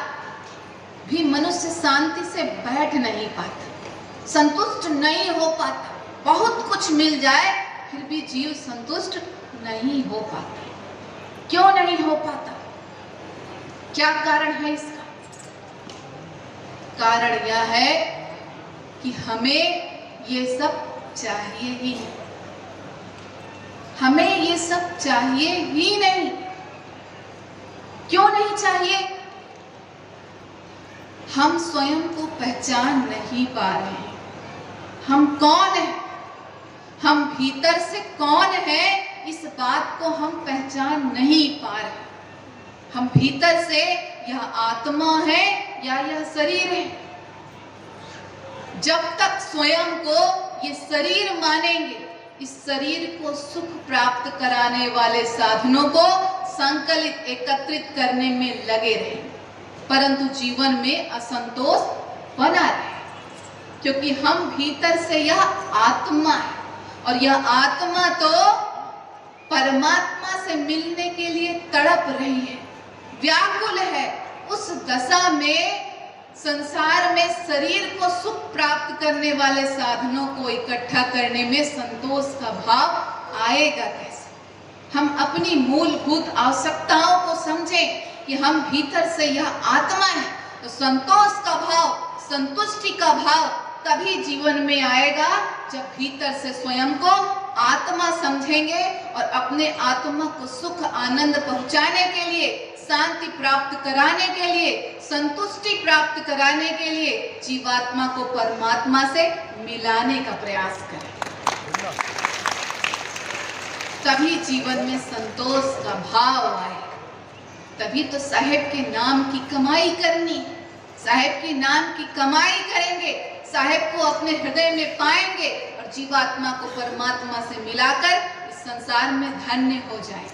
भी मनुष्य शांति से बैठ नहीं पाता, संतुष्ट नहीं हो पाता। बहुत कुछ मिल जाए फिर भी जीव संतुष्ट नहीं हो पाता। क्यों नहीं हो पाता? क्या कारण है इसका? कारण यह है कि हमें ये सब चाहिए ही नहीं। हमें ये सब चाहिए ही नहीं। क्यों नहीं चाहिए? हम स्वयं को पहचान नहीं पा रहे हैं। हम कौन हैं? हम भीतर से कौन हैं, इस बात को हम पहचान नहीं पा रहे। हम भीतर से यह आत्मा है या यह शरीर है? जब तक स्वयं को ये शरीर मानेंगे, इस शरीर को सुख प्राप्त कराने वाले साधनों को संकलित, एकत्रित करने में लगे रहे, परंतु जीवन में असंतोष बना रहे, क्योंकि हम भीतर से यह आत्मा है और यह आत्मा तो परमात्मा से मिलने के लिए तड़प रही है, व्याकुल है। उस दशा में संसार में शरीर को सुख प्राप्त करने वाले साधनों को इकट्ठा करने में संतोष का भाव आएगा कैसे? हम अपनी मूलभूत आवश्यकताओं को समझें कि हम भीतर से यह आत्मा है, तो संतोष का भाव, संतुष्टि का भाव तभी जीवन में आएगा जब भीतर से स्वयं को आत्मा समझेंगे और अपने आत्मा को सुख आनंद पहुंचाने के लिए, शांति प्राप्त कराने के लिए, संतुष्टि प्राप्त कराने के लिए जीवात्मा को परमात्मा से मिलाने का प्रयास करें। तभी जीवन में संतोष का भाव आए। तभी तो साहेब के नाम की कमाई करनी, साहेब के नाम की कमाई करेंगे, साहेब को अपने हृदय में पाएंगे और जीवात्मा को परमात्मा से मिलाकर इस संसार में धन्य हो जाए।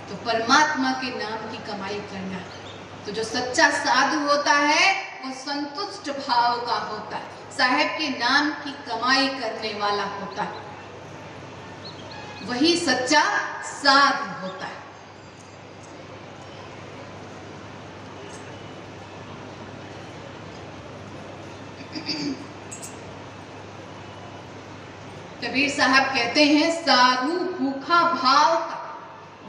तो परमात्मा के नाम की कमाई करना, तो जो सच्चा साधु होता है वो संतुष्ट भाव का होता है, साहेब के नाम की कमाई करने वाला होता है, वही सच्चा साधु होता है। कबीर साहब कहते हैं, साधु भूखा भाव का,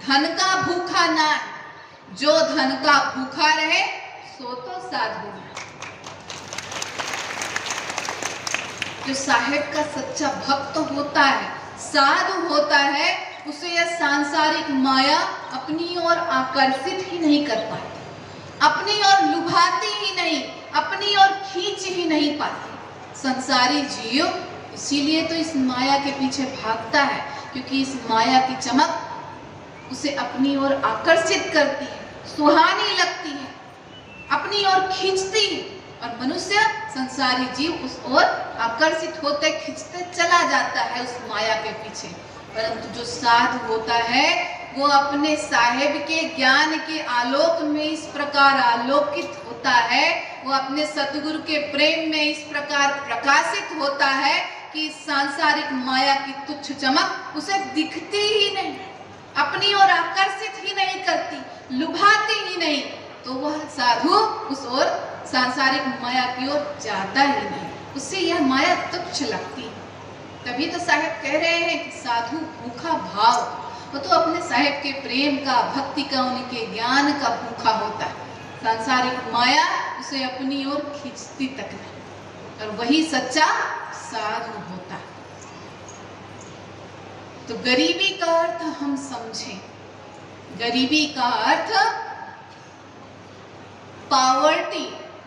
धन का भूखा ना है। जो धन का भूखा रहे सो तो साधु है। जो साहेब का सच्चा भक्त होता है, साधु होता है, उसे यह सांसारिक माया अपनी ओर आकर्षित ही नहीं कर पाती, अपनी ओर लुभाती ही नहीं, अपनी ओर खींच ही नहीं पाती। संसारी जीव इसीलिए तो इस माया के पीछे भागता है, क्योंकि इस माया की चमक उसे अपनी ओर आकर्षित करती है, सुहानी लगती है, अपनी ओर खींचती है, और मनुष्य, संसारी जीव उस ओर आकर्षित होते खींचते चला जाता है उस माया के पीछे। परंतु जो साधु होता है वो अपने साहेब के ज्ञान के आलोक में इस प्रकार आलोकित होता है, वो अपने सतगुरु के प्रेम में इस प्रकार प्रकाशित होता है कि सांसारिक माया की तुच्छ चमक उसे दिखती ही नहीं, अपनी ओर आकर्षित ही नहीं करती, लुभाती ही नहीं, तो वह साधु उस ओर सांसारिक माया की ओर जाता ही नहीं, उससे यह माया तुच्छ लगती। तभी तो साहेब कह रहे हैं कि साधु भूखा भाव, वो तो अपने साहेब के प्रेम का, भक्ति का, उनके ज्ञान का भूखा होता है। सांसारिक माया उसे अपनी ओर खींचती तक नहीं, और वही सच्चा साधु होता है। तो गरीबी का अर्थ हम समझें, गरीबी का अर्थ पॉवर्टी,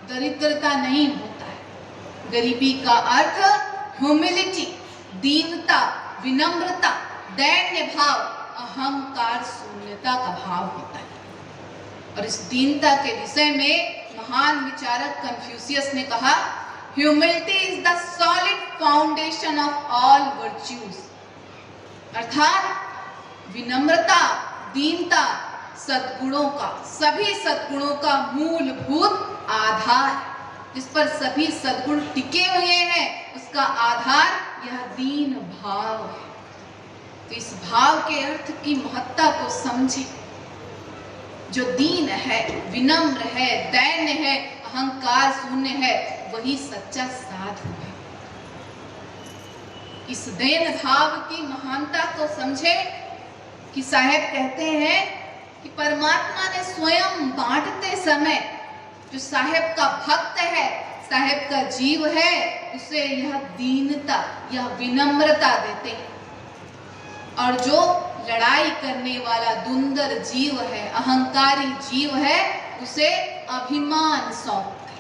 दरिद्रता नहीं होता है। गरीबी का अर्थ ह्यूमिलिटी, दीनता, विनम्रता, दैन्य भाव, अहंकार शून्यता का भाव होता है। और इस दीनता के विषय में महान विचारक कन्फ्यूशियस ने कहा, humility is the solid foundation of all virtues. अर्थात विनम्रता, दीनता सद्गुणों का, सभी सद्गुणों का मूलभूत आधार, जिस पर सभी सद्गुण टिके हुए हैं, उसका आधार यह दीन भाव है। तो इस भाव के अर्थ की महत्ता को समझे। जो दीन है, विनम्र है, दैन्य है, अहंकार शून्य है, वही सच्चा साधु है। इस दैन भाव की महानता को समझे कि साहेब कहते हैं कि परमात्मा ने स्वयं बांटते समय जो साहेब का भक्त है, साहेब का जीव है, उसे यह दीनता, यह विनम्रता देते हैं। और जो लड़ाई करने वाला दुंदर जीव है, अहंकारी जीव है, उसे अभिमान सौंपते।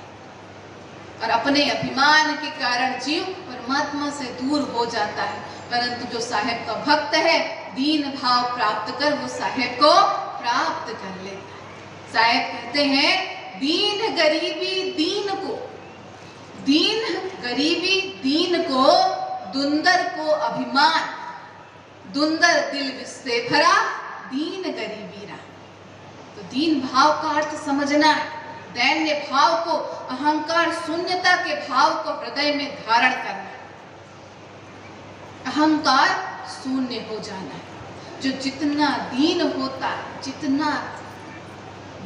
और अपने अभिमान के कारण जीव परमात्मा से दूर हो जाता है। परंतु जो साहेब का भक्त है, दीन भाव प्राप्त कर वो साहेब को प्राप्त कर लेता है। साहेब कहते हैं, दीन गरीबी दीन को, दीन गरीबी दीन को, दुंदर को अभिमान, दुंदर दिल से भरा, दीन गरीबी रा। तो दीन भाव का अर्थ समझना है, दैन्य भाव को, अहंकार शून्यता के भाव को हृदय में धारण करना है। अहंकार शून्य हो जाना है। जो जितना दीन होता है, जितना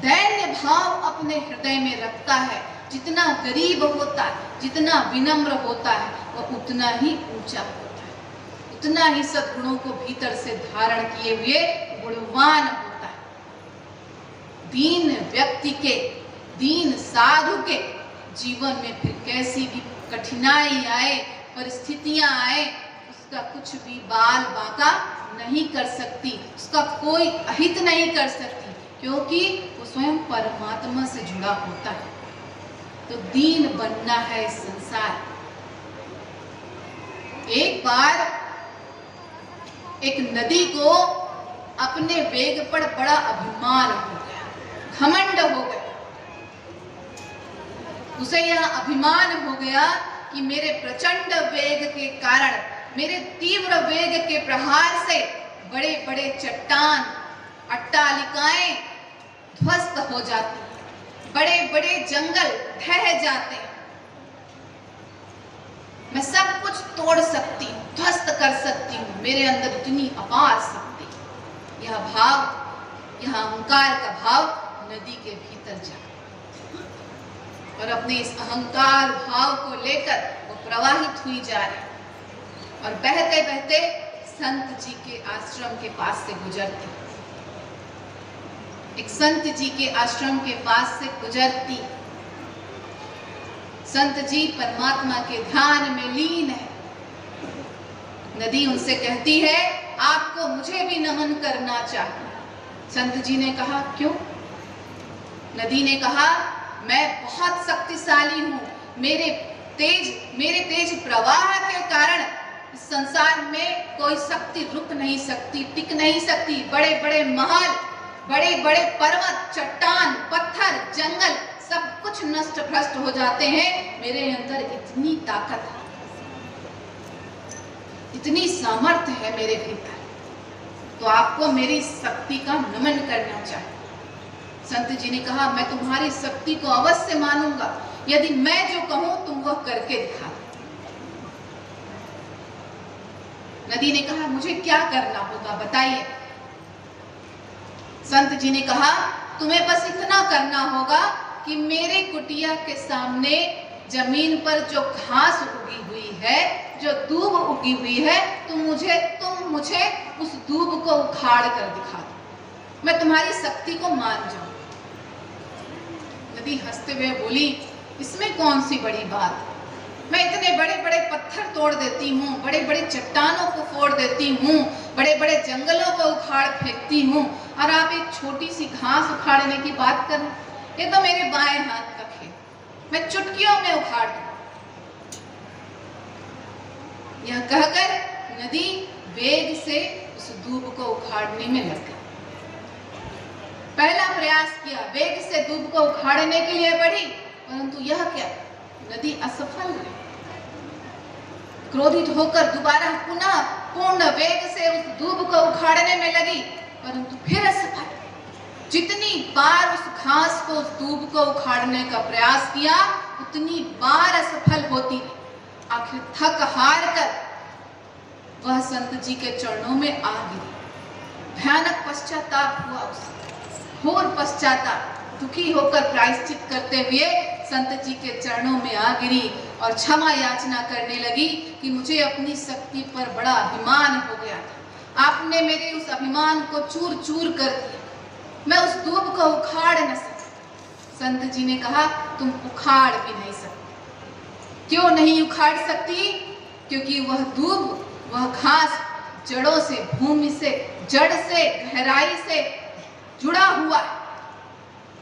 दैन्य भाव अपने हृदय में रखता है, जितना गरीब होता है, जितना विनम्र होता है, वह उतना ही ऊंचा होता है, उतना ही सद्गुणों को भीतर से धारण किए हुए गुणवान होता है। दीन व्यक्ति के, दीन साधु के जीवन में फिर कैसी भी कठिनाई आए, परिस्थितियां आए, उसका कुछ भी बाल बांका नहीं कर सकती, उसका कोई अहित नहीं कर सकती, क्योंकि वो स्वयं परमात्मा से जुड़ा होता है। तो दीन बनना है इस संसार। एक बार एक नदी को अपने वेग पर बड़ा अभिमान हो गया, घमंड हो गया। उसे यह अभिमान हो गया कि मेरे प्रचंड वेग के कारण, मेरे तीव्र वेग के प्रहार से बड़े बड़े चट्टान, अट्टालिकाएं ध्वस्त हो जाती, बड़े बड़े जंगल ढह जाते, मैं सब कुछ तोड़ सकती हूँ, ध्वस्त कर सकती हूँ, मेरे अंदर इतनी अपार शक्ति। यह भाव, यह अहंकार का भाव नदी के भीतर जा और अपने इस अहंकार भाव को लेकर वो प्रवाहित हुई जा रही और बहते बहते संत जी के आश्रम के पास से गुजरती। एक संत जी के आश्रम के पास से गुजरती। संत जी परमात्मा के ध्यान में लीन है। नदी उनसे कहती है, आपको मुझे भी नमन करना चाहिए। संत जी ने कहा, क्यों? नदी ने कहा, मैं बहुत शक्तिशाली हूँ, मेरे तेज प्रवाह के कारण इस संसार में कोई शक्ति रुक नहीं सकती, टिक नहीं सकती। बड़े बड़े महल, बड़े बड़े पर्वत, चट्टान, पत्थर, जंगल सब कुछ नष्ट भ्रष्ट हो जाते हैं। मेरे अंदर इतनी ताकत है, इतनी सामर्थ्य है मेरे भीतर, तो आपको मेरी शक्ति का नमन करना चाहिए। संत जी ने कहा, मैं तुम्हारी शक्ति को अवश्य मानूंगा, यदि मैं जो कहूं तुम वह करके दिखा दो। नदी ने कहा, मुझे क्या करना होगा बताइए। संत जी ने कहा, तुम्हें बस इतना करना होगा कि मेरे कुटिया के सामने जमीन पर जो घास उगी हुई है, जो दूब उगी हुई है, तुम मुझे उस दूब को उखाड़ कर दिखा दो, मैं तुम्हारी शक्ति को मान जाऊं। नदी हंसते हुए बोली, इसमें कौन सी बड़ी बात? मैं इतने बड़े बड़े पत्थर तोड़ देती हूँ, बड़े बड़े चट्टानों को फोड़ देती हूँ, बड़े बड़े जंगलों को उखाड़ फेंकती हूँ, और आप एक छोटी सी घास उखाड़ने की बात कर रहे हैं। ये तो मेरे बाएं हाथ का खेल, मैं चुटकियों में उखाड़ दूं। यह कहकर नदी वेग से उस दूब को उखाड़ने में लग गई। पहला प्रयास किया, वेग से दूब को उखाड़ने के लिए बढ़ी, परंतु यह क्या, नदी असफल रही। क्रोधित होकर दोबारा पुनः पूर्ण वेग से उस दूब को उखाड़ने में लगी, परंतु फिर असफल। जितनी बार उस घास को, उस दूब को उखाड़ने का प्रयास किया, उतनी बार असफल होती रही। आखिर थक हार कर वह संत जी के चरणों में आ गिरी। भयानक पश्चाताप हुआ उसे, घोर पश्चाताप। दुखी होकर प्रायश्चित करते हुए संत जी के चरणों में आ गिरी और क्षमा याचना करने लगी कि मुझे अपनी शक्ति पर बड़ा अभिमान हो गया था, आपने मेरे उस अभिमान को चूर चूर कर दिया, मैं उस दूब को उखाड़ न सकी। संत जी ने कहा, तुम उखाड़ भी नहीं सकती। क्यों नहीं उखाड़ सकती? क्योंकि वह दूब, वह घास जड़ों से, भूमि से, जड़ से, गहराई से जुड़ा हुआ है।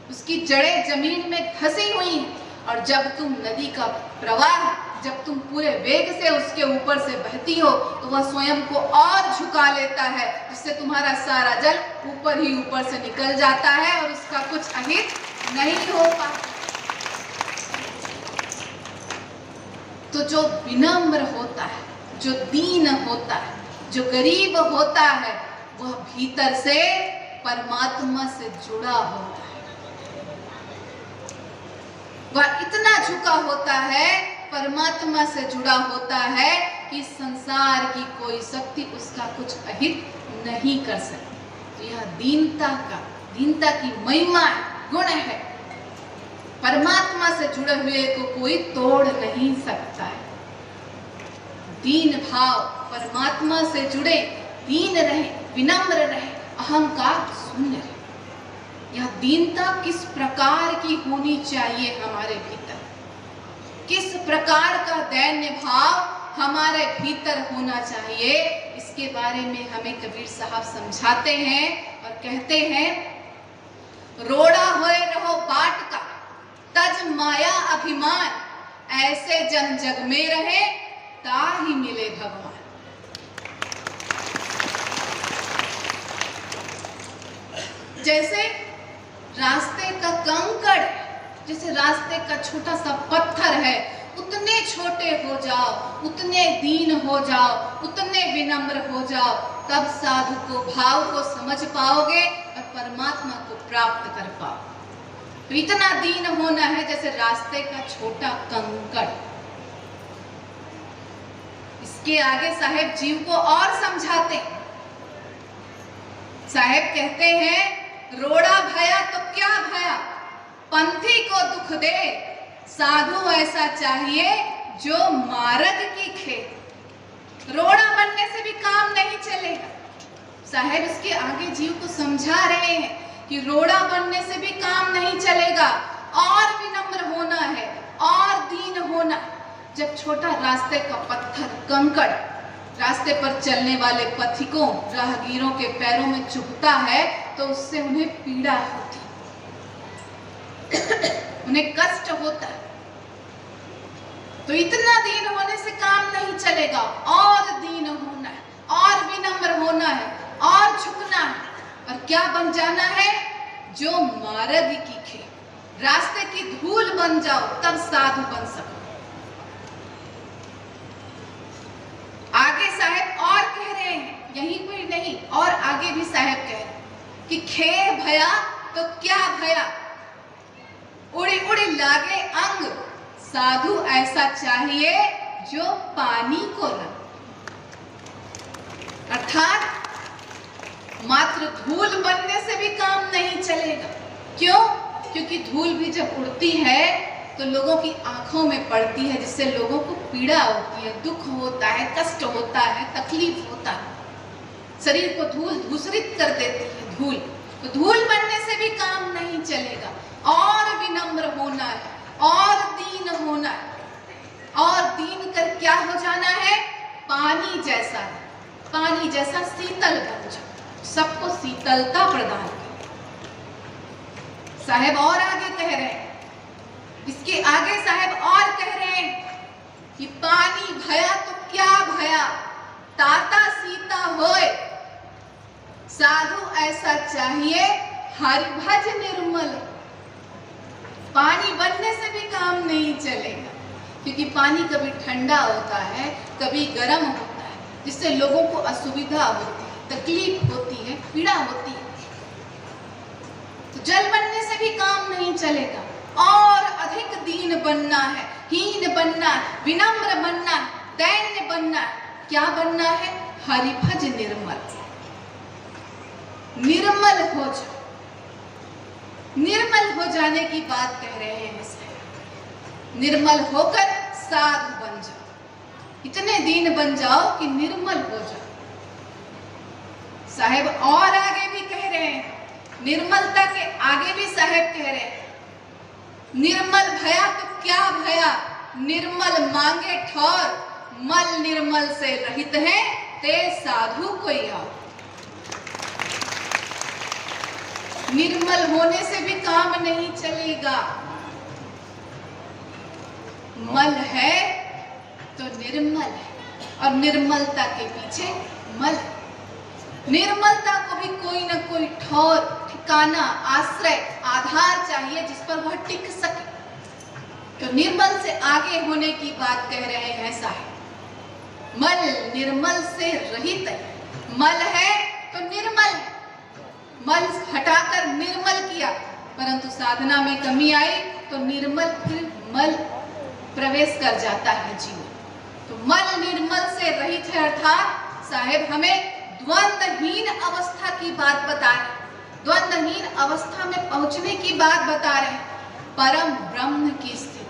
उसकी जड़ें जमीन में धसी हुई हैं, और जब तुम नदी का प्रवाह, जब तुम पूरे वेग से उसके ऊपर से बहती हो, तो वह स्वयं को और झुका लेता है, जिससे तुम्हारा सारा जल ऊपर ही ऊपर से निकल जाता है और उसका कुछ अहित नहीं हो पाता। तो जो विनम्र होता है, जो दीन होता है, जो गरीब होता है, वह भीतर से परमात्मा से जुड़ा होता है। वह इतना झुका होता है, परमात्मा से जुड़ा होता है कि संसार की कोई शक्ति उसका कुछ अहित नहीं कर सकती। तो यह दीनता की महिमा, गुण है। परमात्मा से जुड़े हुए को कोई तोड़ नहीं सकता है। दीन भाव, परमात्मा से जुड़े, दीन रहे, विनम्र रहे, अहंकार शून्य रहे। यह दीनता किस प्रकार की होनी चाहिए हमारे भीतर, किस प्रकार का दैन्य भाव हमारे भीतर होना चाहिए, इसके बारे में हमें कबीर साहब समझाते हैं और कहते हैं, रोड़ा होए रहो बाट का, तज माया अभिमान, ऐसे जन जग में रहे ताहि मिले भगवान। जैसे रास्ते का कंकड़, जैसे रास्ते का छोटा सा पत्थर है, उतने छोटे हो जाओ, उतने दीन हो जाओ, उतने विनम्र हो जाओ, तब साधु को, भाव को समझ पाओगे और परमात्मा को प्राप्त कर पाओ। तो इतना दीन होना है जैसे रास्ते का छोटा कंकड़। इसके आगे साहेब जीव को और समझाते। साहेब कहते हैं, रोड़ा भया तो क्या भया, पंथी को दुख दे, साधु ऐसा चाहिए जो मार्ग की खेत। रोड़ा बनने से भी काम नहीं चलेगा। साहेब इसके आगे जीव को समझा रहे हैं कि रोड़ा बनने से भी काम नहीं चलेगा, और विनम्र होना है, और दीन होना। जब छोटा रास्ते का पत्थर, कंकड़ रास्ते पर चलने वाले पथिकों, राहगीरों के पैरों में चुभता है, तो उससे उन्हें पीड़ा होती, उन्हें कष्ट होता है। तो इतना दीन होने से काम नहीं चलेगा, और दीन होना है, और विनम्र होना है, और झुकना है, और क्या बन जाना है, जो मार्ग की खेत, रास्ते की धूल बन जाओ, तब साधु बन सको। आगे साहेब और कह रहे हैं, यहीं पर नहीं, और आगे भी साहेब कह रहे हैं कि खे भया तो क्या भया, उड़ी उड़ी लागे अंग, साधु ऐसा चाहिए जो पानी को रंग। अर्थात मात्र धूल बनने से भी काम नहीं चलेगा। क्यों? क्योंकि धूल भी जब उड़ती है तो लोगों की आंखों में पड़ती है, जिससे लोगों को पीड़ा होती है, दुख होता है, कष्ट होता है, तकलीफ होता है। शरीर को धूल दूषित कर देती है धूल। तो धूल बनने से भी काम नहीं चलेगा, और विनम्र होना है, और दीन होना है, और दीन कर क्या हो जाना है? पानी जैसा, पानी जैसा शीतल बन जाओ, सबको शीतलता प्रदान करो। साहेब और आगे कह रहे हैं, इसके आगे साहेब और कह रहे हैं कि पानी भया तो क्या भया, ताता सीता होए, साधु ऐसा चाहिए हरि भज निर्मल। पानी बनने से भी काम नहीं चलेगा, क्योंकि पानी कभी ठंडा होता है, कभी गर्म होता है, जिससे लोगों को असुविधा होती है, तकलीफ होती है, पीड़ा होती है। तो जल बनने से भी काम नहीं चलेगा, और अधिक दीन बनना है, हीन बनना है, विनम्र बनना है, दैन्य बनना है। क्या बनना है? हरिभज निर्मल। निर्मल हो जाओ, निर्मल हो जाने की बात कह रहे हैं साहब। निर्मल होकर साधु बन जाओ, इतने दीन बन जाओ कि निर्मल हो जाओ। साहेब और आगे भी कह रहे हैं, निर्मलता के आगे भी साहेब कह रहे हैं, निर्मल भया तो क्या भया, निर्मल मांगे ठौर, मल निर्मल से रहित है ते साधु कोई आओ। निर्मल होने से भी काम नहीं चलेगा, मल है तो निर्मल है, और निर्मलता के पीछे मल है। निर्मलता को भी कोई ना कोई ठौर, ठिकाना, आश्रय, आधार चाहिए जिस पर वह टिक सके। तो निर्मल से आगे होने की बात कह रहे हैं साहब। मल निर्मल से रहित है, मल है तो निर्मल है, मल हटाकर निर्मल किया, परंतु साधना में कमी आई तो निर्मल फिर मल प्रवेश कर जाता है जीवन। तो मल निर्मल से रहित है, अर्थात साहेब हमें द्वंद्वहीन अवस्था की बात बता रहे, द्वंद्वहीन अवस्था में पहुंचने की बात बता रहे। परम ब्रह्म की स्थिति,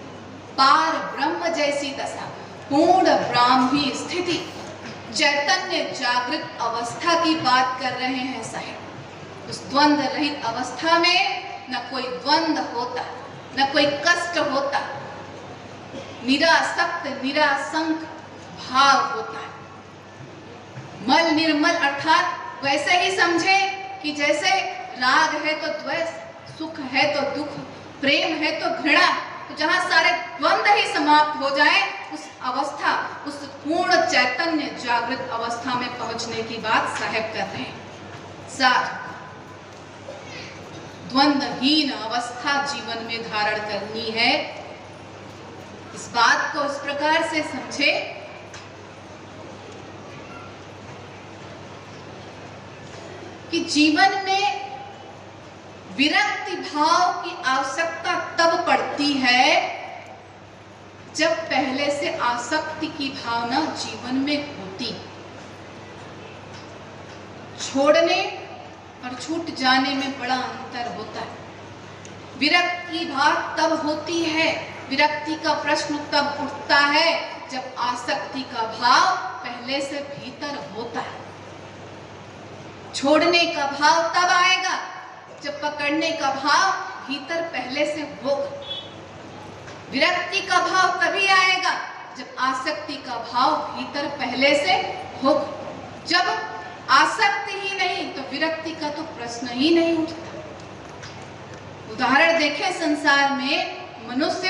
पार ब्रह्म जैसी दशा, पूर्ण ब्राह्मी स्थिति, चैतन्य जागृत अवस्था की बात कर रहे हैं साहेब। उस द्वंद्व रहित अवस्था में न कोई द्वंद्व होता, न कोई कष्ट होता, निरासक्त निराशंक भाव होता है। मल निर्मल अर्थात वैसे ही समझे कि जैसे राग है तो द्वेष, सुख है तो दुख, प्रेम है तो घृणा, तो जहां सारे द्वंद्व ही समाप्त हो जाए, उस अवस्था, उस पूर्ण चैतन्य जागृत अवस्था में पहुंचने की बात साहेब कर रहे हैं। साथ द्वंद्वहीन अवस्था जीवन में धारण करनी है। इस बात को इस प्रकार से समझे कि जीवन में विरक्ति भाव की आवश्यकता तब पड़ती है जब पहले से आसक्ति की भावना जीवन में होती। छोड़ने और छूट जाने में बड़ा अंतर होता है। विरक्ति भाव तब होती है, विरक्ति का प्रश्न तब उठता है जब आसक्ति का भाव पहले से भीतर होता है। छोड़ने का भाव तब आएगा जब पकड़ने का भाव भीतर पहले से होगा। विरक्ति का भाव तभी आएगा जब आसक्ति का भाव भीतर पहले से होगा। जब आसक्ति ही नहीं तो विरक्ति का तो प्रश्न ही नहीं उठता। उदाहरण देखें, संसार में मनुष्य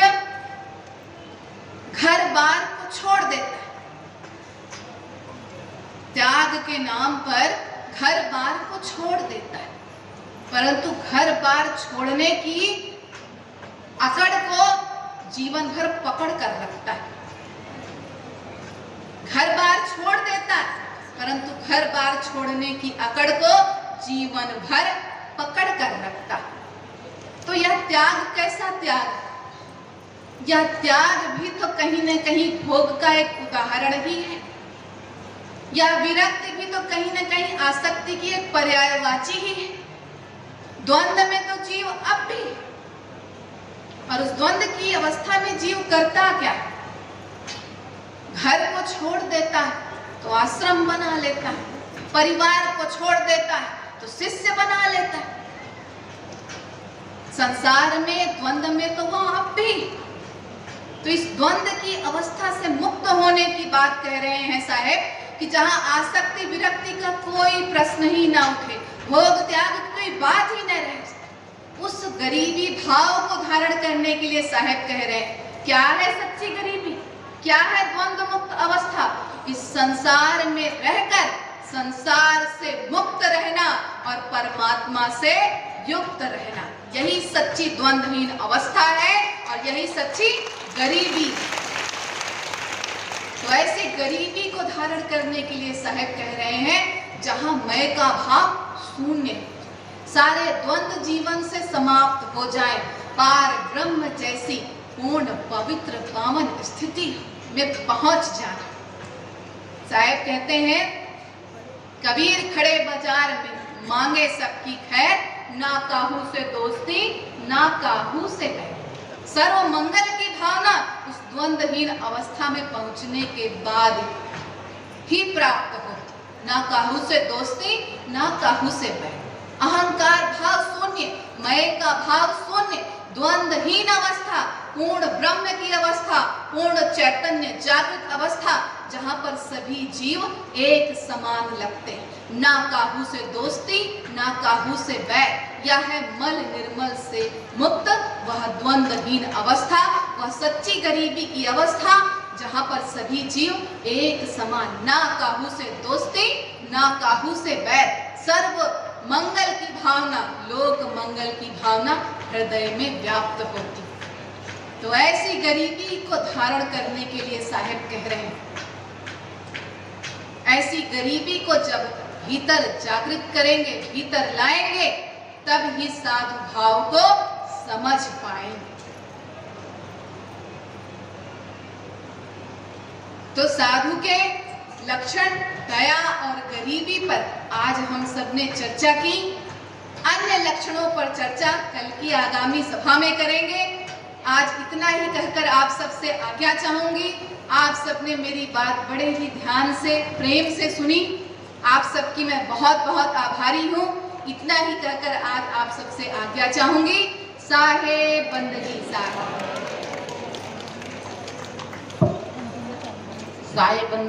घर बार को छोड़ देता है, त्याग के नाम पर घर बार को छोड़ देता है, परंतु घर बार छोड़ने की अकड़ को जीवन भर पकड़ कर रखता है। घर बार छोड़ देता है, परंतु घर बार छोड़ने की अकड़ को जीवन भर पकड़ कर रखता है। तो यह त्याग कैसा त्याग? यह त्याग भी तो कहीं न कहीं भोग का एक उदाहरण ही है। यह विरक्ति भी तो कहीं न कहीं आसक्ति की एक पर्यायवाची ही है। द्वंद्व में तो जीव अब भी, और उस द्वंद्व की अवस्था में जीव करता क्या? घर को छोड़ देता है तो आश्रम बना लेता है, परिवार को छोड़ देता है तो शिष्य बना लेता है। संसार में द्वंद्व में तो वह अब भी, तो इस द्वंद की अवस्था से मुक्त होने की बात कह रहे हैं साहेब, कि जहां आसक्ति विरक्ति का कोई प्रश्न ही ना उठे, भोग त्याग की कोई बात ही न रहे, उस गरीबी भाव को धारण करने के लिए साहेब कह रहे हैं। क्या है सच्ची गरीबी, क्या है द्वंद मुक्त अवस्था? इस संसार में रहकर संसार से मुक्त रहना और परमात्मा से युक्त रहना, यही सच्ची द्वंद्वहीन अवस्था है और यही सच्ची गरीबी। तो ऐसी गरीबी को धारण करने के लिए साहेब कह रहे हैं, जहां मैं का भाव शून्य, सारे द्वंद्व जीवन से समाप्त हो जाए, पार ब्रह्म जैसी पूर्ण पवित्र पावन स्थिति में पहुंच जाना। साहेब कहते हैं, कबीर खड़े बाजार में मांगे सबकी खैर, ना काहू से दोस्ती ना काहू से बैर। सर्व मंगल की भावना उस द्वंद्वहीन अवस्था में पहुंचने के बाद ही प्राप्त होती, ना काहू से दोस्ती ना काहू से बैर। अहंकार भाव शून्य, मैं का भाव शून्य, द्वंद्वहीन अवस्था, पूर्ण ब्रह्म की अवस्था, पूर्ण चैतन्य जागृत अवस्था, जहां पर सभी जीव एक समान लगते हैं, ना काहू से दोस्ती ना काहू से बैर। यह है मल निर्मल से मुक्त वह द्वंद्वहीन अवस्था, वह सच्ची गरीबी की अवस्था, जहां पर सभी जीव एक समान, ना काहू से दोस्ती ना काहू से बैर। सर्व मंगल की भावना, लोक मंगल की भावना हृदय में व्याप्त होती। तो ऐसी गरीबी को धारण करने के लिए साहेब कह रहे हैं, ऐसी गरीबी को जब भीतर जागृत करेंगे, भीतर लाएंगे, तब ही साधु भाव को समझ पाएंगे। तो साधु के लक्षण, दया और गरीबी पर आज हम सबने चर्चा की। अन्य लक्षणों पर चर्चा कल की आगामी सभा में करेंगे। आज इतना ही कहकर आप सबसे आज्ञा चाहूंगी। आप सबने मेरी बात बड़े ही ध्यान से, प्रेम से सुनी। आप सबकी मैं बहुत बहुत आभारी हूँ। इतना ही कहकर आज आप सबसे आज्ञा चाहूंगी। साहेब बंदगी साहेब।